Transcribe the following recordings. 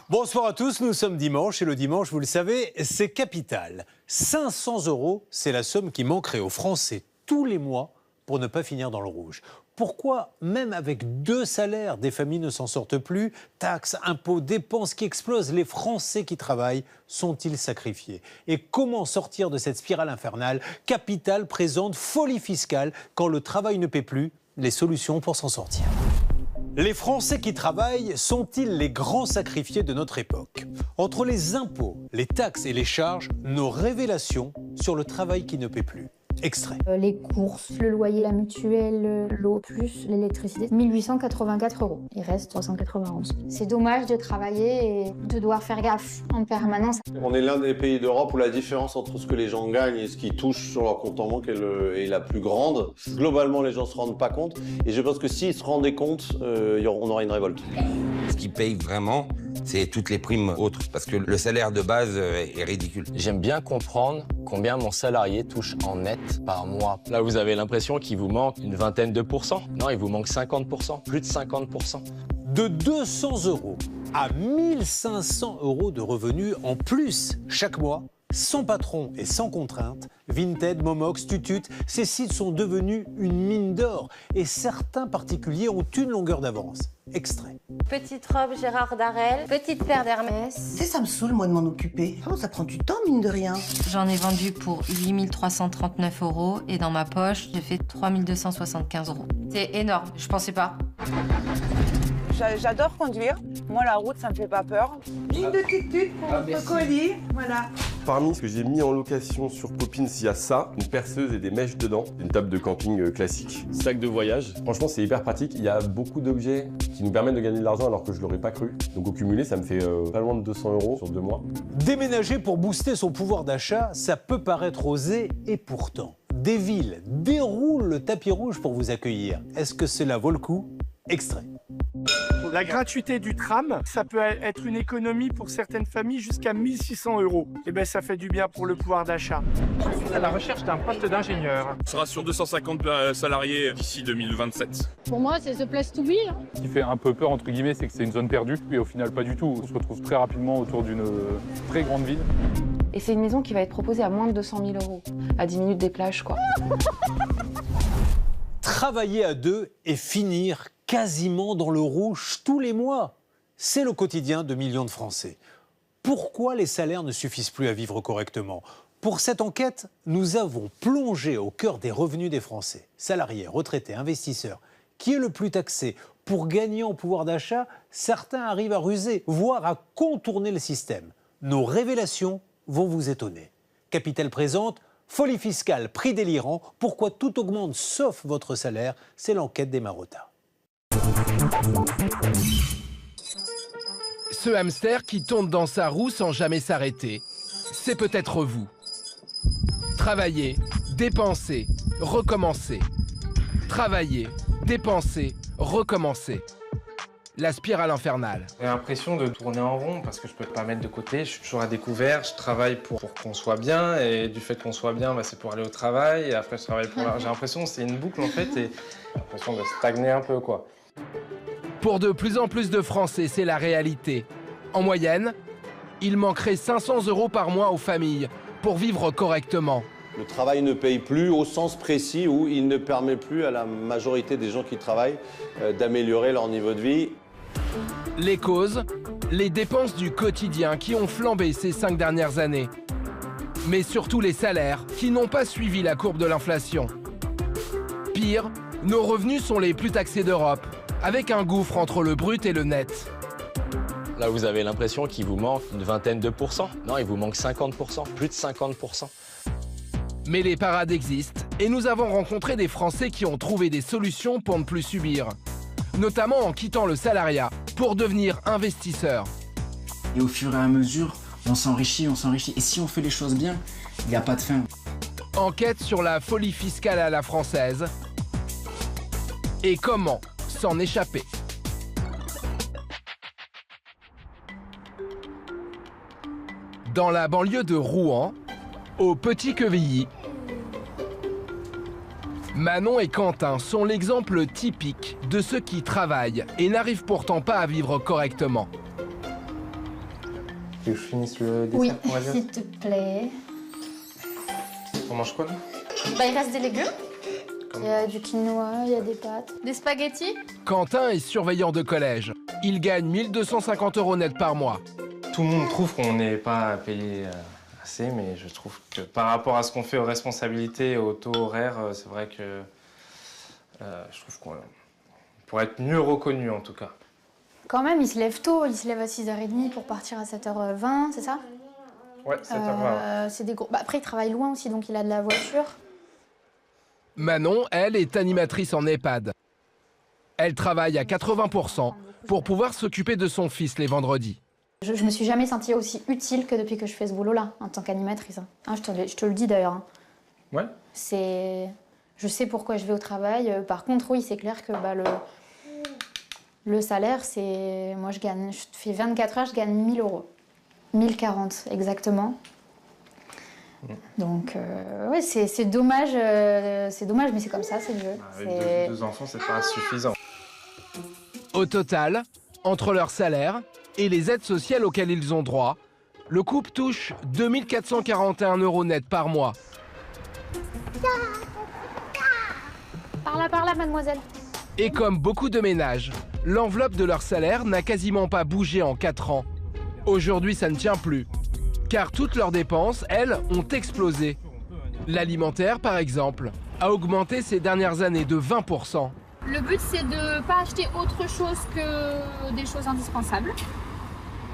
Bonsoir à tous, nous sommes dimanche et le dimanche, vous le savez, c'est capital. 500 €, c'est la somme qui manquerait aux Français tous les mois pour ne pas finir dans le rouge. Pourquoi, même avec 2 salaires, des familles ne s'en sortent plus? Taxes, impôts, dépenses qui explosent, les Français qui travaillent sont-ils sacrifiés? Et comment sortir de cette spirale infernale? Capital présente folie fiscale. Quand le travail ne paie plus, les solutions pour s'en sortir. Les Français qui travaillent sont-ils les grands sacrifiés de notre époque? Entre les impôts, les taxes et les charges, nos révélations sur le travail qui ne paie plus. Extrait. Les courses, le loyer, la mutuelle, l'eau, plus l'électricité, 1884 €. Il reste 391. C'est dommage de travailler et de devoir faire gaffe en permanence. On est l'un des pays d'Europe où la différence entre ce que les gens gagnent et ce qu'ils touchent sur leur compte en banque est la plus grande. Globalement, les gens ne se rendent pas compte. Et je pense que s'ils se rendaient compte, on aurait une révolte. Ce qui paye vraiment, c'est toutes les primes autres, parce que le salaire de base est ridicule. J'aime bien comprendre combien mon salarié touche en net par mois. Là, vous avez l'impression qu'il vous manque une vingtaine de pourcents. Non, il vous manque 50%, plus de 50%. De 200 € à 1500 € de revenus en plus chaque mois, sans patron et sans contrainte, Vinted, Momox, Tutut, ces sites sont devenus une mine d'or et certains particuliers ont une longueur d'avance. Extrait. Petite robe Gérard Darel, petite paire d'Hermès. Ça me saoule, moi, de m'en occuper. Oh, ça prend du temps, mine de rien. J'en ai vendu pour 8339 € et dans ma poche, j'ai fait 3275 €. C'est énorme, je pensais pas. J'adore conduire. Moi, la route, ça me fait pas peur. Ligne de tutut pour votre colis, voilà. Parmi ce que j'ai mis en location sur Popins, il y a ça, une perceuse et des mèches dedans, une table de camping classique, sac de voyage. Franchement, c'est hyper pratique. Il y a beaucoup d'objets qui nous permettent de gagner de l'argent alors que je l'aurais pas cru. Donc au cumulé, ça me fait pas loin de 200 € sur 2 mois. Déménager pour booster son pouvoir d'achat, ça peut paraître osé et pourtant, des villes déroulent le tapis rouge pour vous accueillir. Est-ce que cela vaut le coup? Extrait. La gratuité du tram, ça peut être une économie pour certaines familles jusqu'à 1600 €. Et bien, ça fait du bien pour le pouvoir d'achat. Je suis à la recherche d'un poste d'ingénieur. On sera sur 250 salariés d'ici 2027. Pour moi, c'est the place to be. Ce qui fait un peu peur, entre guillemets, c'est que c'est une zone perdue. Et au final, pas du tout. On se retrouve très rapidement autour d'une très grande ville. Et c'est une maison qui va être proposée à moins de 200 000 €, à 10 minutes des plages, quoi. Travailler à 2 et finir quasiment dans le rouge tous les mois. C'est le quotidien de millions de Français. Pourquoi les salaires ne suffisent plus à vivre correctement? Pour cette enquête, nous avons plongé au cœur des revenus des Français. Salariés, retraités, investisseurs. Qui est le plus taxé? Pour gagner en pouvoir d'achat, certains arrivent à ruser, voire à contourner le système. Nos révélations vont vous étonner. Capital présente folie fiscale, prix délirant, pourquoi tout augmente sauf votre salaire? C'est l'enquête des Marotta. Ce hamster qui tourne dans sa roue sans jamais s'arrêter, c'est peut-être vous. Travailler, dépenser, recommencer. Travailler, dépenser, recommencer. La spirale infernale. J'ai l'impression de tourner en rond parce que je peux pas mettre de côté, je suis toujours à découvert, je travaille pour qu'on soit bien et du fait qu'on soit bien, c'est pour aller au travail et après je travaille pour l'argent. J'ai l'impression que c'est une boucle en fait et j'ai l'impression de stagner un peu quoi. Pour de plus en plus de Français, c'est la réalité. En moyenne, il manquerait 500 € par mois aux familles pour vivre correctement. Le travail ne paye plus au sens précis où il ne permet plus à la majorité des gens qui travaillent d'améliorer leur niveau de vie. Les causes, les dépenses du quotidien qui ont flambé ces 5 dernières années. Mais surtout les salaires qui n'ont pas suivi la courbe de l'inflation. Pire, nos revenus sont les plus taxés d'Europe, avec un gouffre entre le brut et le net. Là, vous avez l'impression qu'il vous manque une vingtaine de pourcents. Non, il vous manque 50%, plus de 50%. Mais les parades existent et nous avons rencontré des Français qui ont trouvé des solutions pour ne plus subir. Notamment en quittant le salariat pour devenir investisseurs. Et au fur et à mesure, on s'enrichit, on s'enrichit. Et si on fait les choses bien, il n'y a pas de fin. Enquête sur la folie fiscale à la française. Et comment s'en échapper. Dans la banlieue de Rouen, au Petit-Quevilly, Manon et Quentin sont l'exemple typique de ceux qui travaillent et n'arrivent pourtant pas à vivre correctement. Tu veux que je finisse le dessert? Oui, on va dire s'il te plaît. On mange quoi là? Bah, il reste des légumes. Il y a du quinoa, il y a des pâtes. Des spaghettis. Quentin est surveillant de collège. Il gagne 1 250 € net par mois. Tout le monde trouve qu'on n'est pas payé assez, mais je trouve que par rapport à ce qu'on fait aux responsabilités et au taux horaire, c'est vrai que je trouve qu'on pourrait être mieux reconnu en tout cas. Quand même, il se lève tôt. Il se lève à 6h30 pour partir à 7h20, c'est ça? Ouais, 7h20. C'est des gros... Bah, après, il travaille loin aussi, donc il a de la voiture. Manon, elle, est animatrice en EHPAD. Elle travaille à 80% pour pouvoir s'occuper de son fils les vendredis. Je me suis jamais sentie aussi utile que depuis que je fais ce boulot-là, en tant qu'animatrice. Hein, je te le dis d'ailleurs. Hein. Ouais. Je sais pourquoi je vais au travail. Par contre, oui, c'est clair que bah, le salaire, c'est... Moi, je fais 24 heures, je gagne 1 000 €. 1040 exactement. Donc, ouais, c'est dommage, mais c'est comme ça, c'est le jeu. Avec 2 enfants, c'est pas suffisant. Au total, entre leur salaire et les aides sociales auxquelles ils ont droit, le couple touche 2 441 € net par mois. Par là, mademoiselle. Et comme beaucoup de ménages, l'enveloppe de leur salaire n'a quasiment pas bougé en 4 ans. Aujourd'hui, ça ne tient plus. Car toutes leurs dépenses, elles, ont explosé. L'alimentaire, par exemple, a augmenté ces dernières années de 20%. Le but, c'est de ne pas acheter autre chose que des choses indispensables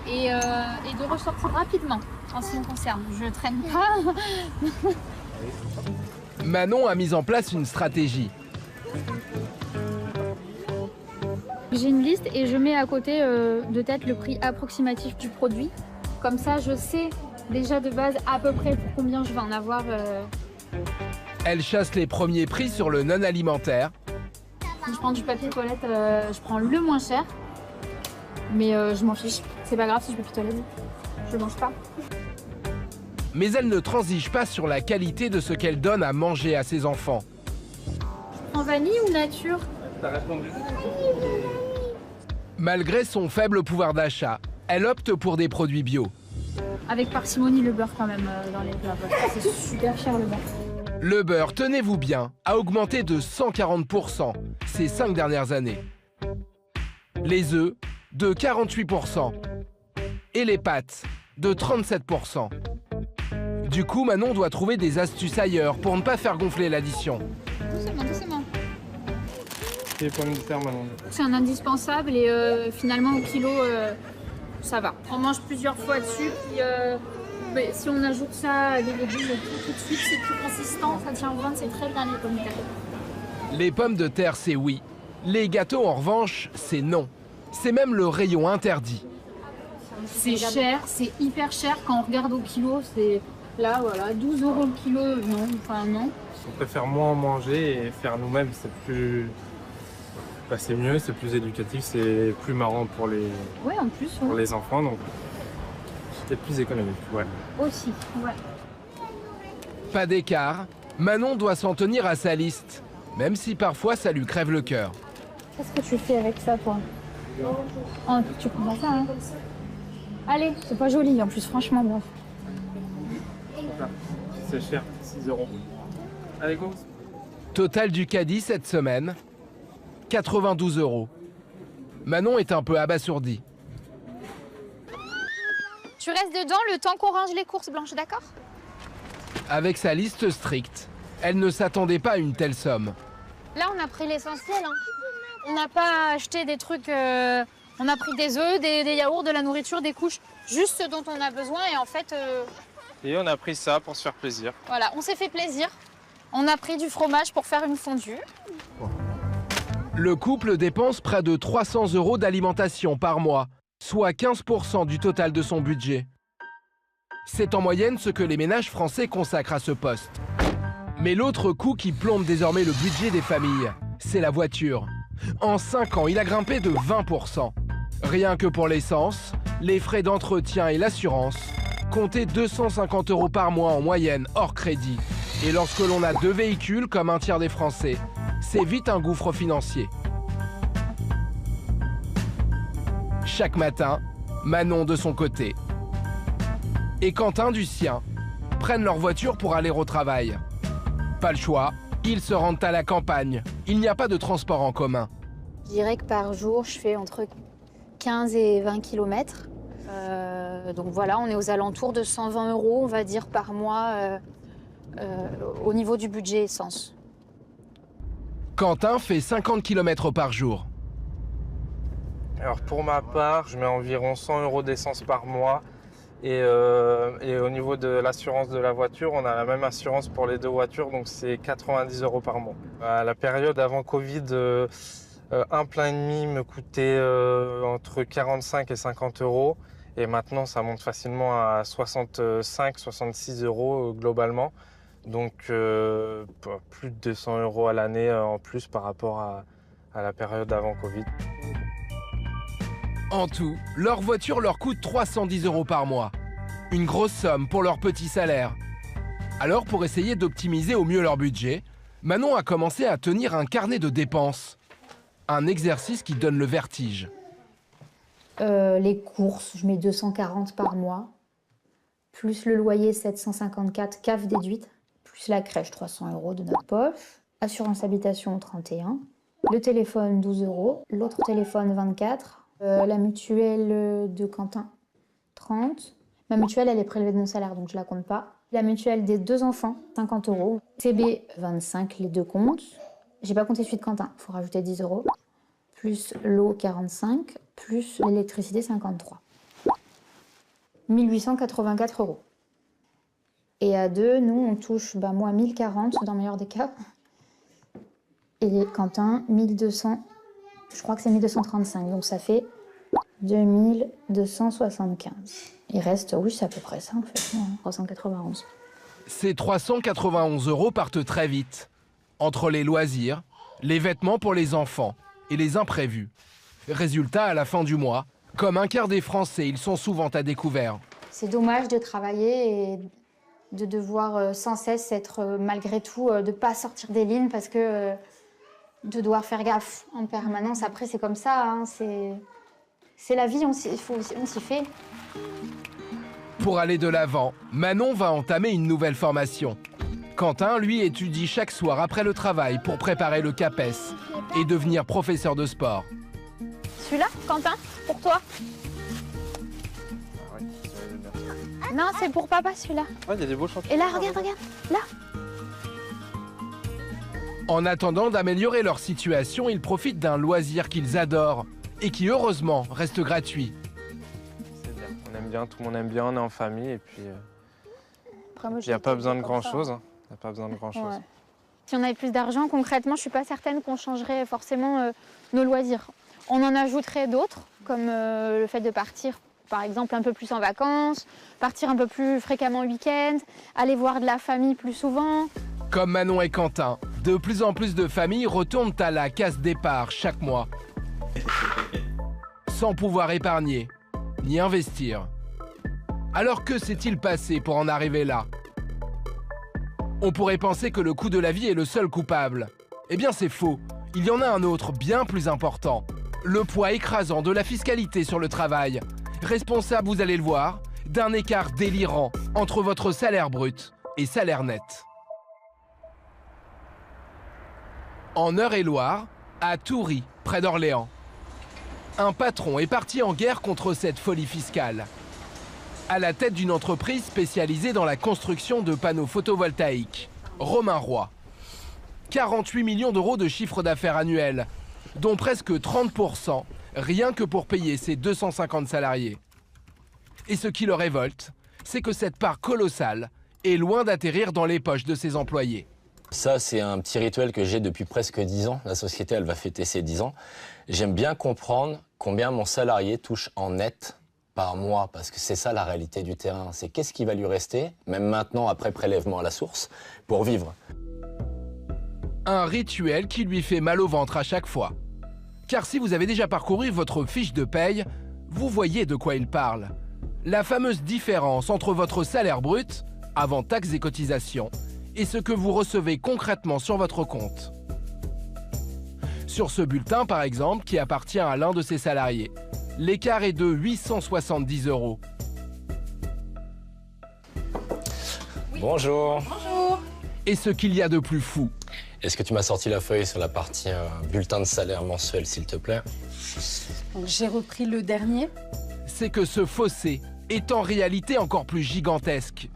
et de ressortir rapidement en ce qui me concerne. Je ne traîne pas. Manon a mis en place une stratégie. J'ai une liste et je mets à côté de tête le prix approximatif du produit. Comme ça, je sais déjà de base à peu près pour combien je vais en avoir. Elle chasse les premiers prix sur le non-alimentaire. Si je prends du papier toilette, je prends le moins cher. Mais je m'en fiche. C'est pas grave si je peux plus toilette. Je mange pas. Mais elle ne transige pas sur la qualité de ce qu'elle donne à manger à ses enfants. En vanille ou nature? T'as répondu. Malgré son faible pouvoir d'achat, elle opte pour des produits bio. Avec parcimonie le beurre quand même dans les plats. C'est super cher le beurre. Le beurre, tenez-vous bien, a augmenté de 140% ces 5 dernières années. Les œufs, de 48%. Et les pâtes, de 37%. Du coup, Manon doit trouver des astuces ailleurs pour ne pas faire gonfler l'addition. Doucement, doucement. Les pommes de terre, Manon. C'est un indispensable et finalement au kilo, ça va. On mange plusieurs fois dessus, puis si on ajoute ça à des légumes tout de suite, c'est plus consistant, ça tient au ventre, c'est très bien les pommes de terre. Les pommes de terre, c'est oui. Les gâteaux, en revanche, c'est non. C'est même le rayon interdit. C'est cher, c'est hyper cher quand on regarde au kilo, c'est là, voilà, 12 € le kilo, non, enfin non. On préfère moins en manger et faire nous-mêmes, c'est plus... Bah, c'est mieux, c'est plus éducatif, c'est plus marrant pour les, ouais, en plus, pour les enfants, donc c'est plus économique, ouais. Aussi, ouais. Pas d'écart, Manon doit s'en tenir à sa liste, même si parfois ça lui crève le cœur. Qu'est-ce que tu fais avec ça, toi? Oh, tu prends ça, hein? Allez, c'est pas joli en plus, franchement, bon. C'est cher, 6 €. Allez, go. Total du caddie cette semaine, 92 €. Manon est un peu abasourdie. Tu restes dedans le temps qu'on range les courses, Blanche, d'accord? Avec sa liste stricte, elle ne s'attendait pas à une telle somme. Là, on a pris l'essentiel. Hein. On n'a pas acheté des trucs... On a pris des œufs, des yaourts, de la nourriture, des couches, juste ce dont on a besoin. Et en fait... Et on a pris ça pour se faire plaisir. Voilà, on s'est fait plaisir. On a pris du fromage pour faire une fondue. Le couple dépense près de 300 € d'alimentation par mois, soit 15% du total de son budget. C'est en moyenne ce que les ménages français consacrent à ce poste. Mais l'autre coût qui plombe désormais le budget des familles, c'est la voiture. En 5 ans, il a grimpé de 20%. Rien que pour l'essence, les frais d'entretien et l'assurance, comptez 250 € par mois en moyenne, hors crédit. Et lorsque l'on a 2 véhicules, comme un tiers des Français, c'est vite un gouffre financier. Chaque matin, Manon de son côté et Quentin du sien prennent leur voiture pour aller au travail. Pas le choix, ils se rendent à la campagne. Il n'y a pas de transport en commun. Je dirais que par jour, je fais entre 15 et 20 km. Donc voilà, on est aux alentours de 120 €, on va dire, par mois au niveau du budget essence. Quentin fait 50 km par jour. Alors pour ma part, je mets environ 100 € d'essence par mois. Et au niveau de l'assurance de la voiture, on a la même assurance pour les 2 voitures, donc c'est 90 € par mois. À la période avant Covid, un plein et demi me coûtait entre 45 et 50 €. Et maintenant, ça monte facilement à 65-66 € globalement. Donc plus de 200 € à l'année en plus par rapport à la période avant Covid. En tout, leur voiture leur coûte 310 € par mois. Une grosse somme pour leur petit salaire. Alors, pour essayer d'optimiser au mieux leur budget, Manon a commencé à tenir un carnet de dépenses. Un exercice qui donne le vertige. Les courses, je mets 240 par mois. Plus le loyer, 754, CAF déduite. Plus la crèche, 300 € de notre poche. Assurance habitation, 31. Le téléphone, 12 €. L'autre téléphone, 24. La mutuelle de Quentin, 30. Ma mutuelle, elle est prélevée de mon salaire, donc je la compte pas. La mutuelle des 2 enfants, 50 €. CB, 25, les 2 comptes. J'ai pas compté celui de Quentin, il faut rajouter 10 €. Plus l'eau, 45. Plus l'électricité, 53. 1884 €. Et à 2, nous, on touche, moi, 1040 dans le meilleur des cas. Et Quentin, 1200. Je crois que c'est 1235, donc ça fait 2275. Il reste, oui, c'est à peu près ça en fait, 391. Ces 391 € partent très vite. Entre les loisirs, les vêtements pour les enfants et les imprévus. Résultat, à la fin du mois, comme un quart des Français, ils sont souvent à découvert. C'est dommage de travailler et de devoir sans cesse être, malgré tout, de ne pas sortir des lignes parce que... de devoir faire gaffe en permanence. Après, c'est comme ça, hein, c'est la vie, on s'y fait. Pour aller de l'avant, Manon va entamer une nouvelle formation. Quentin, lui, étudie chaque soir après le travail pour préparer le CAPES et devenir professeur de sport. Celui-là, Quentin, pour toi? Non, c'est pour papa, celui-là. Ouais, il y a des beaux champions. Et là, regarde, là. En attendant d'améliorer leur situation, ils profitent d'un loisir qu'ils adorent et qui, heureusement, reste gratuit. C'est bien. On aime bien, tout le monde aime bien, on est en famille et puis... Après, moi, il n'y a pas besoin de grand-chose. Hein. Il n'y a pas besoin de grand-chose. Ouais. Si on avait plus d'argent, concrètement, je ne suis pas certaine qu'on changerait forcément nos loisirs. On en ajouterait d'autres, comme le fait de partir, par exemple, un peu plus en vacances, partir un peu plus fréquemment le week-end, aller voir de la famille plus souvent. Comme Manon et Quentin, de plus en plus de familles retournent à la case départ chaque mois. Sans pouvoir épargner, ni investir. Alors que s'est-il passé pour en arriver là? On pourrait penser que le coût de la vie est le seul coupable. Eh bien c'est faux, il y en a un autre bien plus important. Le poids écrasant de la fiscalité sur le travail. Responsable, vous allez le voir, d'un écart délirant entre votre salaire brut et salaire net. En Eure-et-Loire, à Toury, près d'Orléans. Un patron est parti en guerre contre cette folie fiscale. À la tête d'une entreprise spécialisée dans la construction de panneaux photovoltaïques, Romain Roy. 48 millions d'euros de chiffre d'affaires annuel, dont presque 30% rien que pour payer ses 250 salariés. Et ce qui le révolte, c'est que cette part colossale est loin d'atterrir dans les poches de ses employés. Ça, c'est un petit rituel que j'ai depuis presque 10 ans. La société, elle va fêter ses 10 ans. J'aime bien comprendre combien mon salarié touche en net par mois, parce que c'est ça la réalité du terrain. C'est qu'est-ce qui va lui rester, même maintenant après prélèvement à la source, pour vivre. Un rituel qui lui fait mal au ventre à chaque fois. Car si vous avez déjà parcouru votre fiche de paye, vous voyez de quoi il parle. La fameuse différence entre votre salaire brut, avant taxes et cotisations, et ce que vous recevez concrètement sur votre compte. Sur ce bulletin, par exemple, qui appartient à l'un de ses salariés, l'écart est de 870 €. Bonjour. Bonjour. Et ce qu'il y a de plus fou. Est-ce que tu m'as sorti la feuille sur la partie bulletin de salaire mensuel, s'il te plaît? J'ai repris le dernier. C'est que ce fossé est en réalité encore plus gigantesque.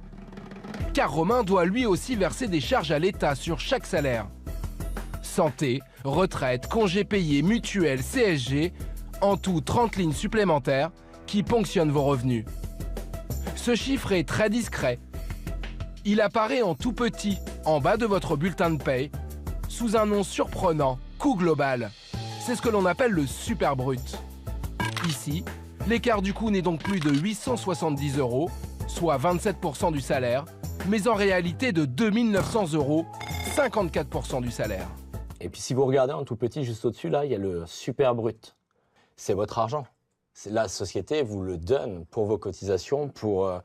Car Romain doit lui aussi verser des charges à l'État sur chaque salaire. Santé, retraite, congés payés, mutuelle, CSG, en tout 30 lignes supplémentaires qui ponctionnent vos revenus. Ce chiffre est très discret. Il apparaît en tout petit, en bas de votre bulletin de paye, sous un nom surprenant, coût global. C'est ce que l'on appelle le super brut. Ici, l'écart du coût n'est donc plus de 870 €, soit 27% du salaire, mais en réalité de 2 900 €, 54% du salaire. Et puis si vous regardez en tout petit, juste au-dessus, là, il y a le super brut. C'est votre argent. La société vous le donne pour vos cotisations, pour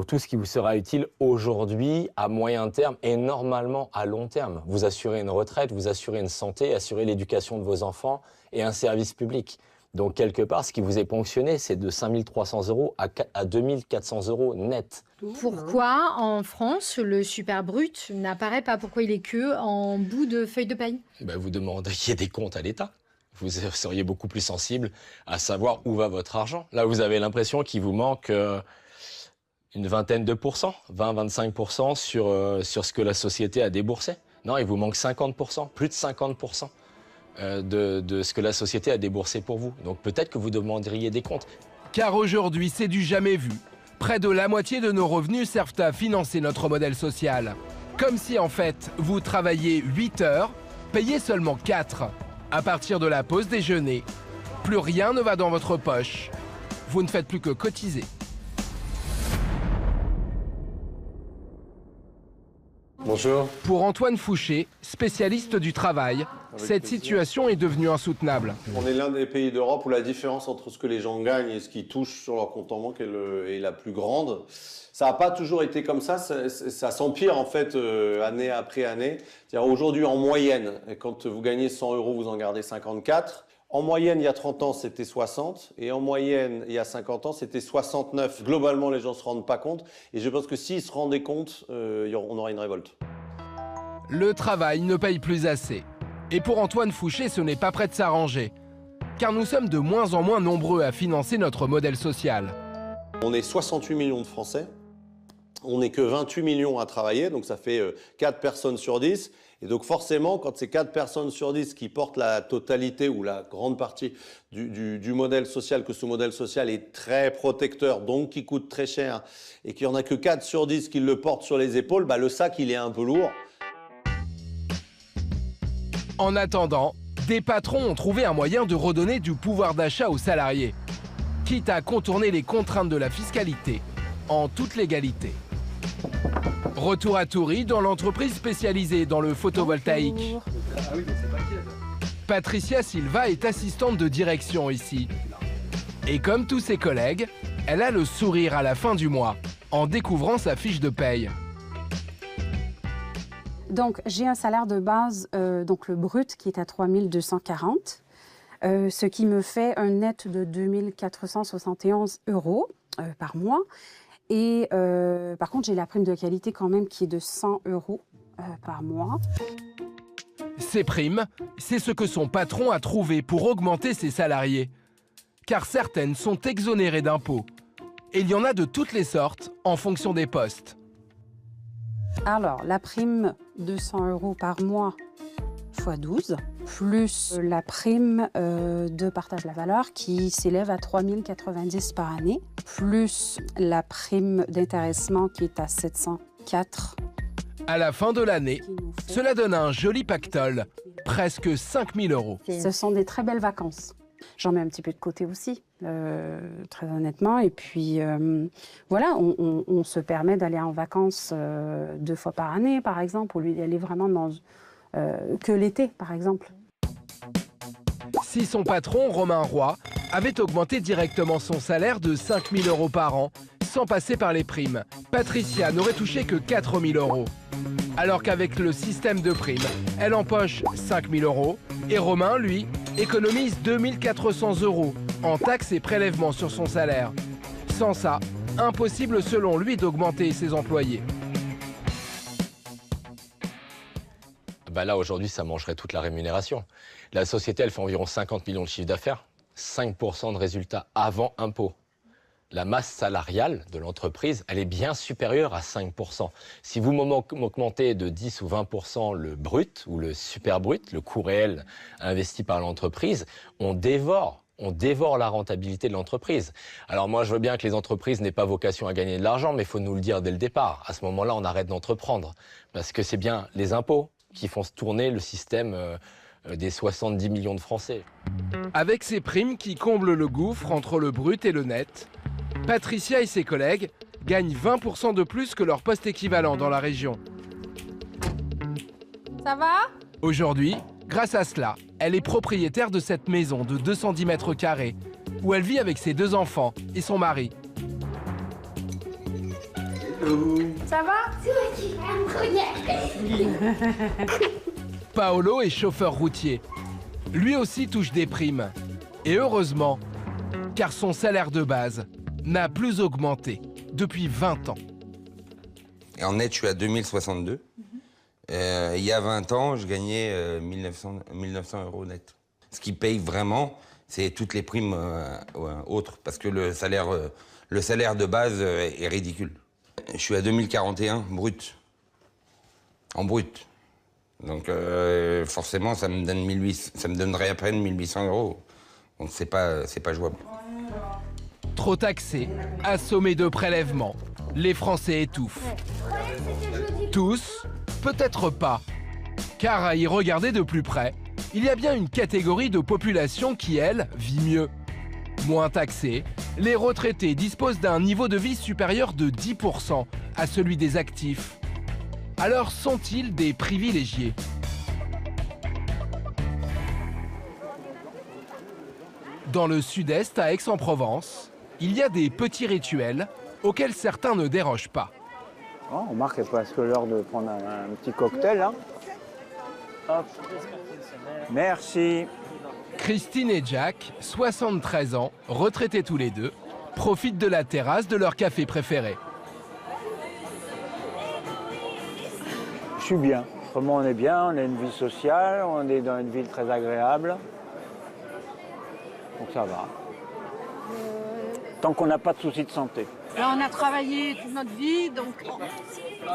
tout ce qui vous sera utile aujourd'hui, à moyen terme et normalement à long terme. Vous assurez une retraite, vous assurez une santé, assurez l'éducation de vos enfants et un service public. Donc quelque part, ce qui vous est ponctionné, c'est de 5 300 € à 2 400 € net. Pourquoi en France, le super brut n'apparaît pas? Pourquoi il est que en bout de feuille de paye? Vous demanderiez des comptes à l'État. Vous seriez beaucoup plus sensible à savoir où va votre argent. Là, vous avez l'impression qu'il vous manque une vingtaine de pourcents, 20-25% sur ce que la société a déboursé. Non, il vous manque 50%, plus de 50% de ce que la société a déboursé pour vous. Donc peut-être que vous demanderiez des comptes. Car aujourd'hui, c'est du jamais vu. Près de la moitié de nos revenus servent à financer notre modèle social. Comme si en fait, vous travaillez 8 heures, payez seulement 4. À partir de la pause déjeuner, plus rien ne va dans votre poche. Vous ne faites plus que cotiser. Bonjour. Pour Antoine Fouché, spécialiste du travail, cette situation est devenue insoutenable. On est l'un des pays d'Europe où la différence entre ce que les gens gagnent et ce qu'ils touchent sur leur compte en banque est la plus grande. Ça n'a pas toujours été comme ça s'empire en fait année après année. C'est-à-dire aujourd'hui en moyenne, quand vous gagnez 100 €, vous en gardez 54. En moyenne, il y a 30 ans, c'était 60. Et en moyenne, il y a 50 ans, c'était 69. Globalement, les gens ne se rendent pas compte. Et je pense que s'ils se rendaient compte, on aurait une révolte. Le travail ne paye plus assez. Et pour Antoine Fouché, ce n'est pas prêt de s'arranger. Car nous sommes de moins en moins nombreux à financer notre modèle social. On est 68 millions de Français. On n'est que 28 millions à travailler, donc ça fait 4 personnes sur 10. Et donc forcément, quand c'est 4 personnes sur 10 qui portent la totalité ou la grande partie du modèle social, que ce modèle social est très protecteur, donc qui coûte très cher, et qu'il n'y en a que 4 sur 10 qui le portent sur les épaules, le sac, il est un peu lourd. En attendant, des patrons ont trouvé un moyen de redonner du pouvoir d'achat aux salariés, quitte à contourner les contraintes de la fiscalité, en toute légalité. Retour à Toury, dans l'entreprise spécialisée dans le photovoltaïque. Patricia Silva est assistante de direction ici. Et comme tous ses collègues, elle a le sourire à la fin du mois, en découvrant sa fiche de paye. Donc, j'ai un salaire de base, donc le brut, qui est à 3 240, ce qui me fait un net de 2 471 € par mois. Et par contre, j'ai la prime de qualité quand même qui est de 100 € par mois. Ces primes, c'est ce que son patron a trouvé pour augmenter ses salariés. Car certaines sont exonérées d'impôts. Et il y en a de toutes les sortes, en fonction des postes. Alors, la prime de 100 € par mois x 12, plus la prime de partage de la valeur qui s'élève à 3 090 par année, plus la prime d'intéressement qui est à 704. À la fin de l'année, cela donne un joli pactole, presque 5 000 €. Ce sont des très belles vacances. J'en mets un petit peu de côté aussi, très honnêtement. Et puis, voilà, on se permet d'aller en vacances 2 fois par année, par exemple, au lieu d'y aller vraiment que l'été, par exemple. Si son patron, Romain Roy, avait augmenté directement son salaire de 5 000 € par an, sans passer par les primes, Patricia n'aurait touché que 4 000 €. Alors qu'avec le système de primes, elle empoche 5 000 € et Romain, lui, économise 2 400 € en taxes et prélèvements sur son salaire. Sans ça, impossible selon lui d'augmenter ses employés. Bah là, aujourd'hui, ça mangerait toute la rémunération. La société, elle fait environ 50 millions de chiffre d'affaires, 5% de résultats avant impôt. La masse salariale de l'entreprise, elle est bien supérieure à 5%. Si vous m'augmentez de 10 ou 20% le brut ou le super brut, le coût réel investi par l'entreprise, on dévore la rentabilité de l'entreprise. Alors moi, je veux bien que les entreprises n'aient pas vocation à gagner de l'argent, mais il faut nous le dire dès le départ. À ce moment-là, on arrête d'entreprendre. Parce que c'est bien les impôts qui font tourner le système des 70 millions de Français. Avec ces primes qui comblent le gouffre entre le brut et le net, Patricia et ses collègues gagnent 20% de plus que leur poste équivalent dans la région. Ça va? Aujourd'hui, grâce à cela, elle est propriétaire de cette maison de 210 mètres carrés, où elle vit avec ses 2 enfants et son mari. Ça va? C'est Paolo est chauffeur routier. Lui aussi touche des primes. Et heureusement, car son salaire de base n'a plus augmenté depuis 20 ans. Et en net, je suis à 2062. Il y a 20 ans, je gagnais 1900 € net. Ce qui paye vraiment, c'est toutes les primes autres, parce que le salaire de base est ridicule. Je suis à 2041 brut, en brut. Donc forcément, ça me donnerait à peine 1800 €. Donc c'est pas jouable. Trop taxés, assommés de prélèvements, les Français étouffent. Tous, peut-être pas. Car à y regarder de plus près, il y a bien une catégorie de population qui, elle, vit mieux. Moins taxés, les retraités disposent d'un niveau de vie supérieur de 10% à celui des actifs. Alors sont-ils des privilégiés? Dans le sud-est, à Aix-en-Provence, il y a des petits rituels auxquels certains ne dérogent pas. Oh, on marque presque l'heure de prendre un petit cocktail. Hein. Hop. Merci. Christine et Jack, 73 ans, retraités tous les deux, profitent de la terrasse de leur café préféré. Je suis bien. Vraiment, on est bien, on a une vie sociale, on est dans une ville très agréable. Donc ça va. Tant qu'on n'a pas de soucis de santé. Là, on a travaillé toute notre vie, donc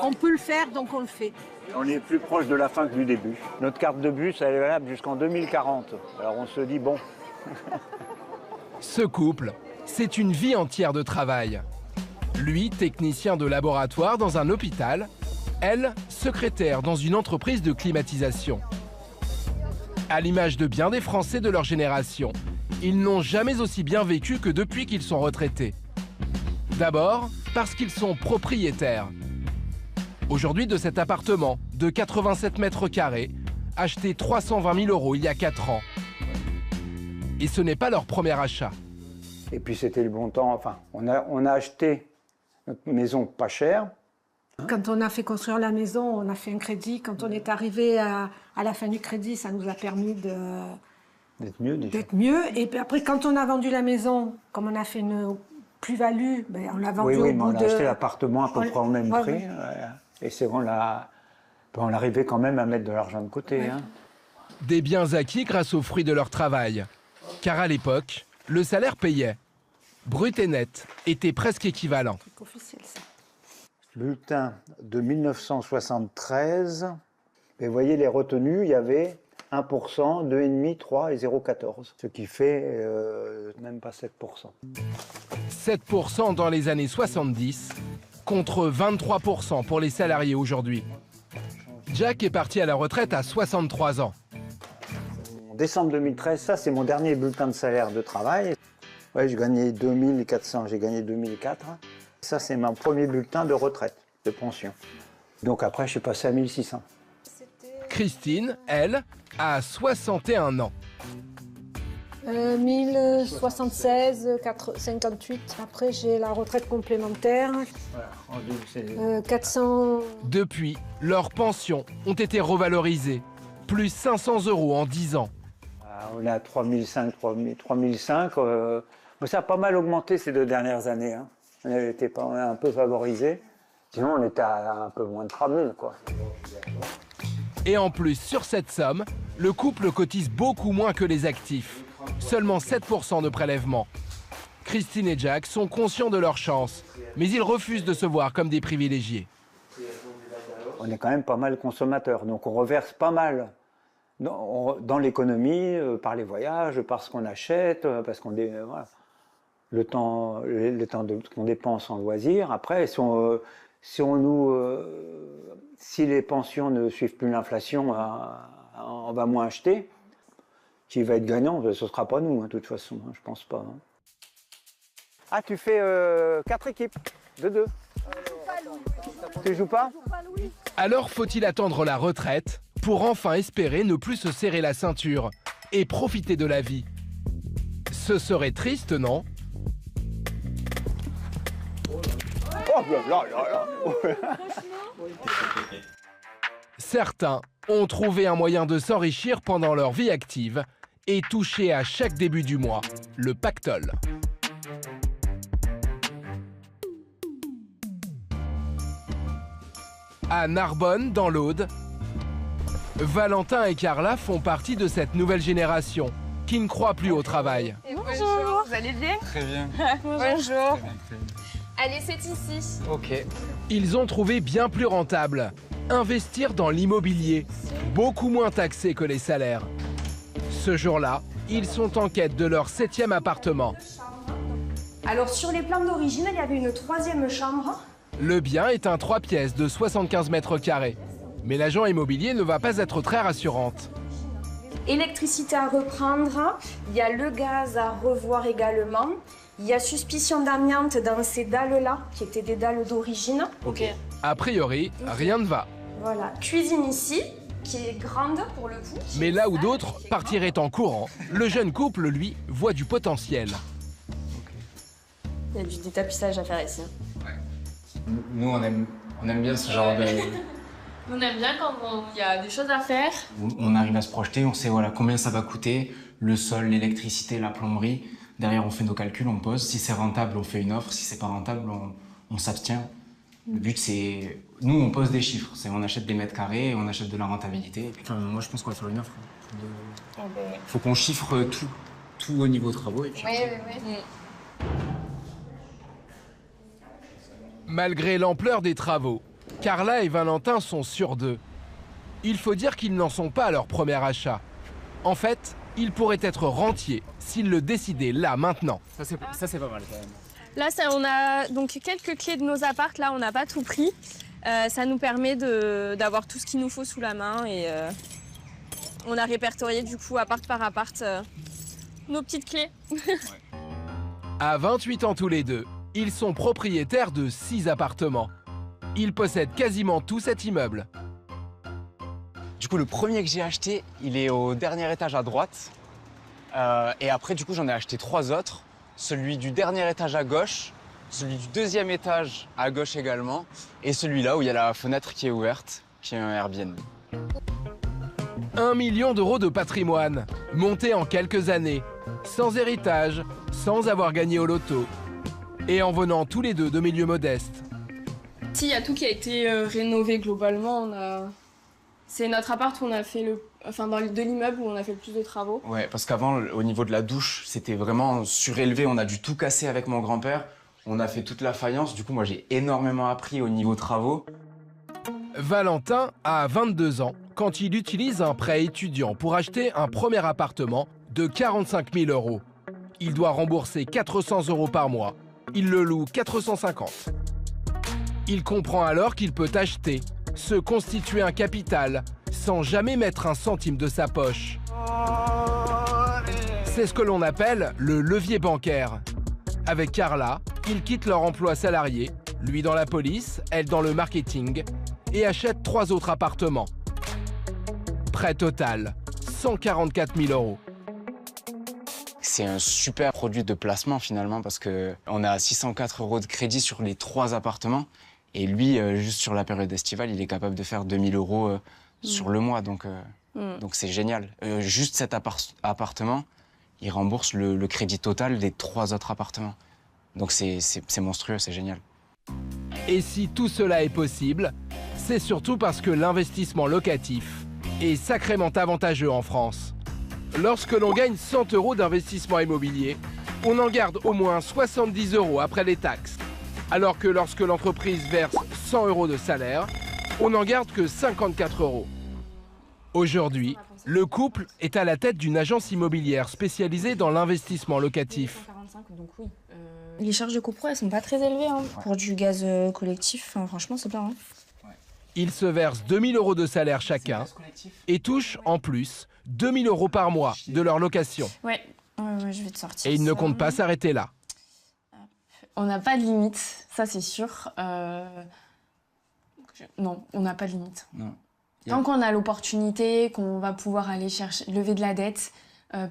on peut le faire, donc on le fait. On est plus proche de la fin que du début. Notre carte de bus, elle est valable jusqu'en 2040. Alors on se dit, bon. Ce couple, c'est une vie entière de travail. Lui, technicien de laboratoire dans un hôpital, elle, secrétaire dans une entreprise de climatisation. À l'image de bien des Français de leur génération, ils n'ont jamais aussi bien vécu que depuis qu'ils sont retraités. D'abord, parce qu'ils sont propriétaires. Aujourd'hui, de cet appartement de 87 mètres carrés, acheté 320 000 € il y a 4 ans. Et ce n'est pas leur premier achat. Et puis c'était le bon temps. Enfin, on a acheté notre maison pas cher. Quand on a fait construire la maison, on a fait un crédit. Quand on est arrivé à la fin du crédit, ça nous a permis d'être mieux déjà. D'être mieux. Et puis après, quand on a vendu la maison, comme on a fait une plus-value, ben on l'a vendu au bout de... on a acheté l'appartement à peu près au même prix. Ouais. Et c'est bon, on arrivait quand même à mettre de l'argent de côté. Ouais. Hein. Des biens acquis grâce aux fruits de leur travail. Car à l'époque, le salaire payait. Brut et net étaient presque équivalents. Bulletin de 1973. Et vous voyez les retenues, il y avait 1%, 2,5%, 3 et 0,14. Ce qui fait même pas 7%. 7% dans les années 70, contre 23% pour les salariés aujourd'hui. Jack est parti à la retraite à 63 ans. En décembre 2013, ça c'est mon dernier bulletin de salaire de travail. Ouais, je gagnais 2400, j'ai gagné 2004. Ça c'est mon premier bulletin de retraite, de pension. Donc après je suis passé à 1600. Christine, elle, a 61 ans. 1076, 58. Après, j'ai la retraite complémentaire. 400. Depuis, leurs pensions ont été revalorisées. Plus 500 € en 10 ans. On est à 3005, 3005. Ça a pas mal augmenté ces 2 dernières années. Hein. On a été un peu favorisé. Sinon, on était à un peu moins de 3000, quoi. Et en plus, sur cette somme, le couple cotise beaucoup moins que les actifs. Seulement 7% de prélèvement. Christine et Jack sont conscients de leur chance, mais ils refusent de se voir comme des privilégiés. On est quand même pas mal consommateurs, donc on reverse pas mal dans l'économie, par les voyages, par ce qu'on achète, parce qu'on voilà, le temps qu'on dépense en loisirs. Après, si les pensions ne suivent plus l'inflation, on va moins acheter. Qui va être gagnant, ce ne sera pas nous, de toute façon, je pense pas. Ah, tu fais 4 équipes, de 2. Tu joues pas? Alors faut-il attendre la retraite pour enfin espérer ne plus se serrer la ceinture et profiter de la vie? Ce serait triste, non? Oh là là là. Certains ont trouvé un moyen de s'enrichir pendant leur vie active et toucher à chaque début du mois le pactole. À Narbonne, dans l'Aude, Valentin et Carla font partie de cette nouvelle génération qui ne croit plus au travail. Bonjour, vous allez bien? Très bien. Bonjour. Allez, c'est ici. Ok. Ils ont trouvé bien plus rentable. Investir dans l'immobilier, beaucoup moins taxé que les salaires. Ce jour-là, ils sont en quête de leur 7e appartement. Alors sur les plans d'origine, il y avait une 3e chambre. Le bien est un 3 pièces de 75 mètres carrés. Mais l'agent immobilier ne va pas être très rassurante. Électricité à reprendre, il y a le gaz à revoir également. Il y a suspicion d'amiante dans ces dalles-là, qui étaient des dalles d'origine. Ok. A priori, rien ne va. Voilà, cuisine ici, qui est grande pour le coup. Mais là où d'autres partiraient en courant, le jeune couple, lui, voit du potentiel. Il y a du détapissage à faire ici. Nous, on aime bien ce genre de... On aime bien quand il y a des choses à faire. On arrive à se projeter, on sait voilà, combien ça va coûter, le sol, l'électricité, la plomberie. Derrière, on fait nos calculs, on pose. Si c'est rentable, on fait une offre. Si c'est pas rentable, on s'abstient. Le but, c'est... Nous, on pose des chiffres. On achète des mètres carrés, on achète de la rentabilité. Enfin, moi, je pense qu'on va faire une offre. Faut qu'on chiffre tout au niveau travaux. Et puis... Oui. Malgré l'ampleur des travaux, Carla et Valentin sont sûrs d'eux. Il faut dire qu'ils n'en sont pas à leur premier achat. En fait, ils pourraient être rentiers s'ils le décidaient là, maintenant. Ça, c'est pas mal quand même. Là, on a donc quelques clés de nos appartes. Là, on n'a pas tout pris. Ça nous permet d'avoir tout ce qu'il nous faut sous la main. Et on a répertorié du coup, appart par appart, nos petites clés. À 28 ans tous les deux, ils sont propriétaires de 6 appartements. Ils possèdent quasiment tout cet immeuble. Du coup, le premier que j'ai acheté, il est au dernier étage à droite. Et après, du coup, j'en ai acheté 3 autres. Celui du dernier étage à gauche, celui du 2e étage à gauche également, et celui-là où il y a la fenêtre qui est ouverte, qui est un Airbnb. 1 million d'euros de patrimoine, monté en quelques années, sans héritage, sans avoir gagné au loto, et en venant tous les deux de milieux modestes. Si, il y a tout qui a été rénové globalement. C'est notre appart où on a fait de l'immeuble où on a fait le plus de travaux. Ouais, parce qu'avant, au niveau de la douche, c'était vraiment surélevé. On a dû tout casser avec mon grand-père. On a fait toute la faïence. Du coup, moi, j'ai énormément appris au niveau travaux. Valentin a 22 ans quand il utilise un prêt étudiant pour acheter un premier appartement de 45 000 €. Il doit rembourser 400 € par mois. Il le loue 450. Il comprend alors qu'il peut acheter, se constituer un capital, sans jamais mettre un centime de sa poche. C'est ce que l'on appelle le levier bancaire. Avec Carla, ils quittent leur emploi salarié, lui dans la police, elle dans le marketing, et achètent 3 autres appartements. Prêt total, 144 000 €. C'est un super produit de placement finalement parce qu'on a 604 € de crédit sur les 3 appartements. Et lui, juste sur la période estivale, il est capable de faire 2000 € sur le mois. Donc c'est génial. Juste cet appartement, il rembourse le crédit total des 3 autres appartements. Donc c'est monstrueux, c'est génial. Et si tout cela est possible, c'est surtout parce que l'investissement locatif est sacrément avantageux en France. Lorsque l'on gagne 100 € d'investissement immobilier, on en garde au moins 70 € après les taxes. Alors que lorsque l'entreprise verse 100 € de salaire, on n'en garde que 54 €. Aujourd'hui, le couple est à la tête d'une agence immobilière spécialisée dans l'investissement locatif. Donc oui. Les charges de copro, elles sont pas très élevées hein, pour du gaz collectif. Enfin, franchement, c'est bien. Hein. Ils se versent 2000 € de salaire chacun et touchent en plus 2000 € par mois de leur location. Ouais, je vais te sortir. Et ils ne comptent pas s'arrêter là. On n'a pas de limite, ça c'est sûr. Non, on n'a pas de limite. Non. Tant qu'on a l'opportunité, qu'on va pouvoir aller chercher, lever de la dette,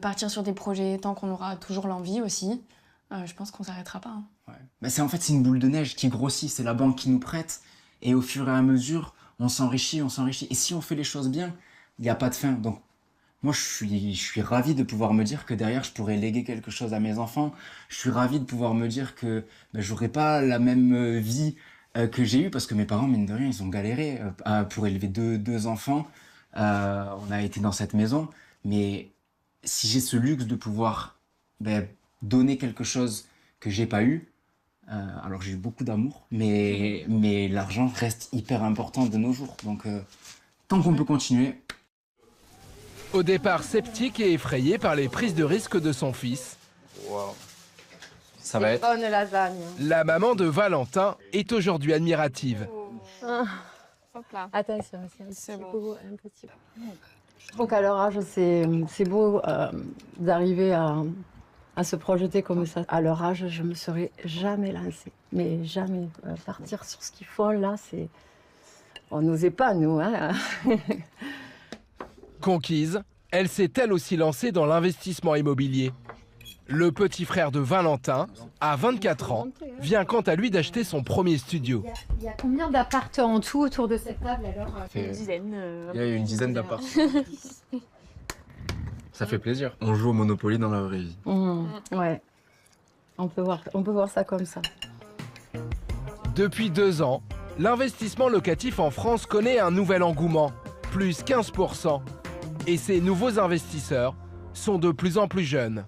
partir sur des projets, tant qu'on aura toujours l'envie aussi, je pense qu'on ne s'arrêtera pas. Hein. Ouais. Bah c'est une boule de neige qui grossit, c'est la banque qui nous prête. Et au fur et à mesure, on s'enrichit, on s'enrichit. Et si on fait les choses bien, il n'y a pas de fin. Donc moi, je suis ravi de pouvoir me dire que derrière, je pourrais léguer quelque chose à mes enfants. Je suis ravi de pouvoir me dire que je n'aurai pas la même vie que j'ai eue, parce que mes parents, mine de rien, ils ont galéré pour élever deux enfants. On a été dans cette maison. Mais si j'ai ce luxe de pouvoir donner quelque chose que j'ai pas eu, alors j'ai eu beaucoup d'amour, mais l'argent reste hyper important de nos jours. Donc tant qu'on peut continuer. Au départ sceptique et effrayé par les prises de risque de son fils, ça va être bonne lasagne. La maman de Valentin est aujourd'hui admirative. Hop là. Attention, c'est beau, un petit peu. Je trouve qu'à leur âge, c'est beau d'arriver à se projeter comme ça. À leur âge, je me serais jamais lancée. Mais jamais. Partir sur ce qu'ils font, là, c'est... On n'osait pas, nous. Hein. Conquise, elle s'est elle aussi lancée dans l'investissement immobilier. Le petit frère de Valentin, à 24 ans, vient quant à lui d'acheter son premier studio. Il y a combien d'apparts en tout autour de cette table alors? Une dizaine. Il y a une dizaine d'apparts. Ça fait plaisir. On joue au Monopoly dans la vraie vie. Ouais, on peut voir ça comme ça. Depuis 2 ans, l'investissement locatif en France connaît un nouvel engouement, plus 15%. Et ces nouveaux investisseurs sont de plus en plus jeunes.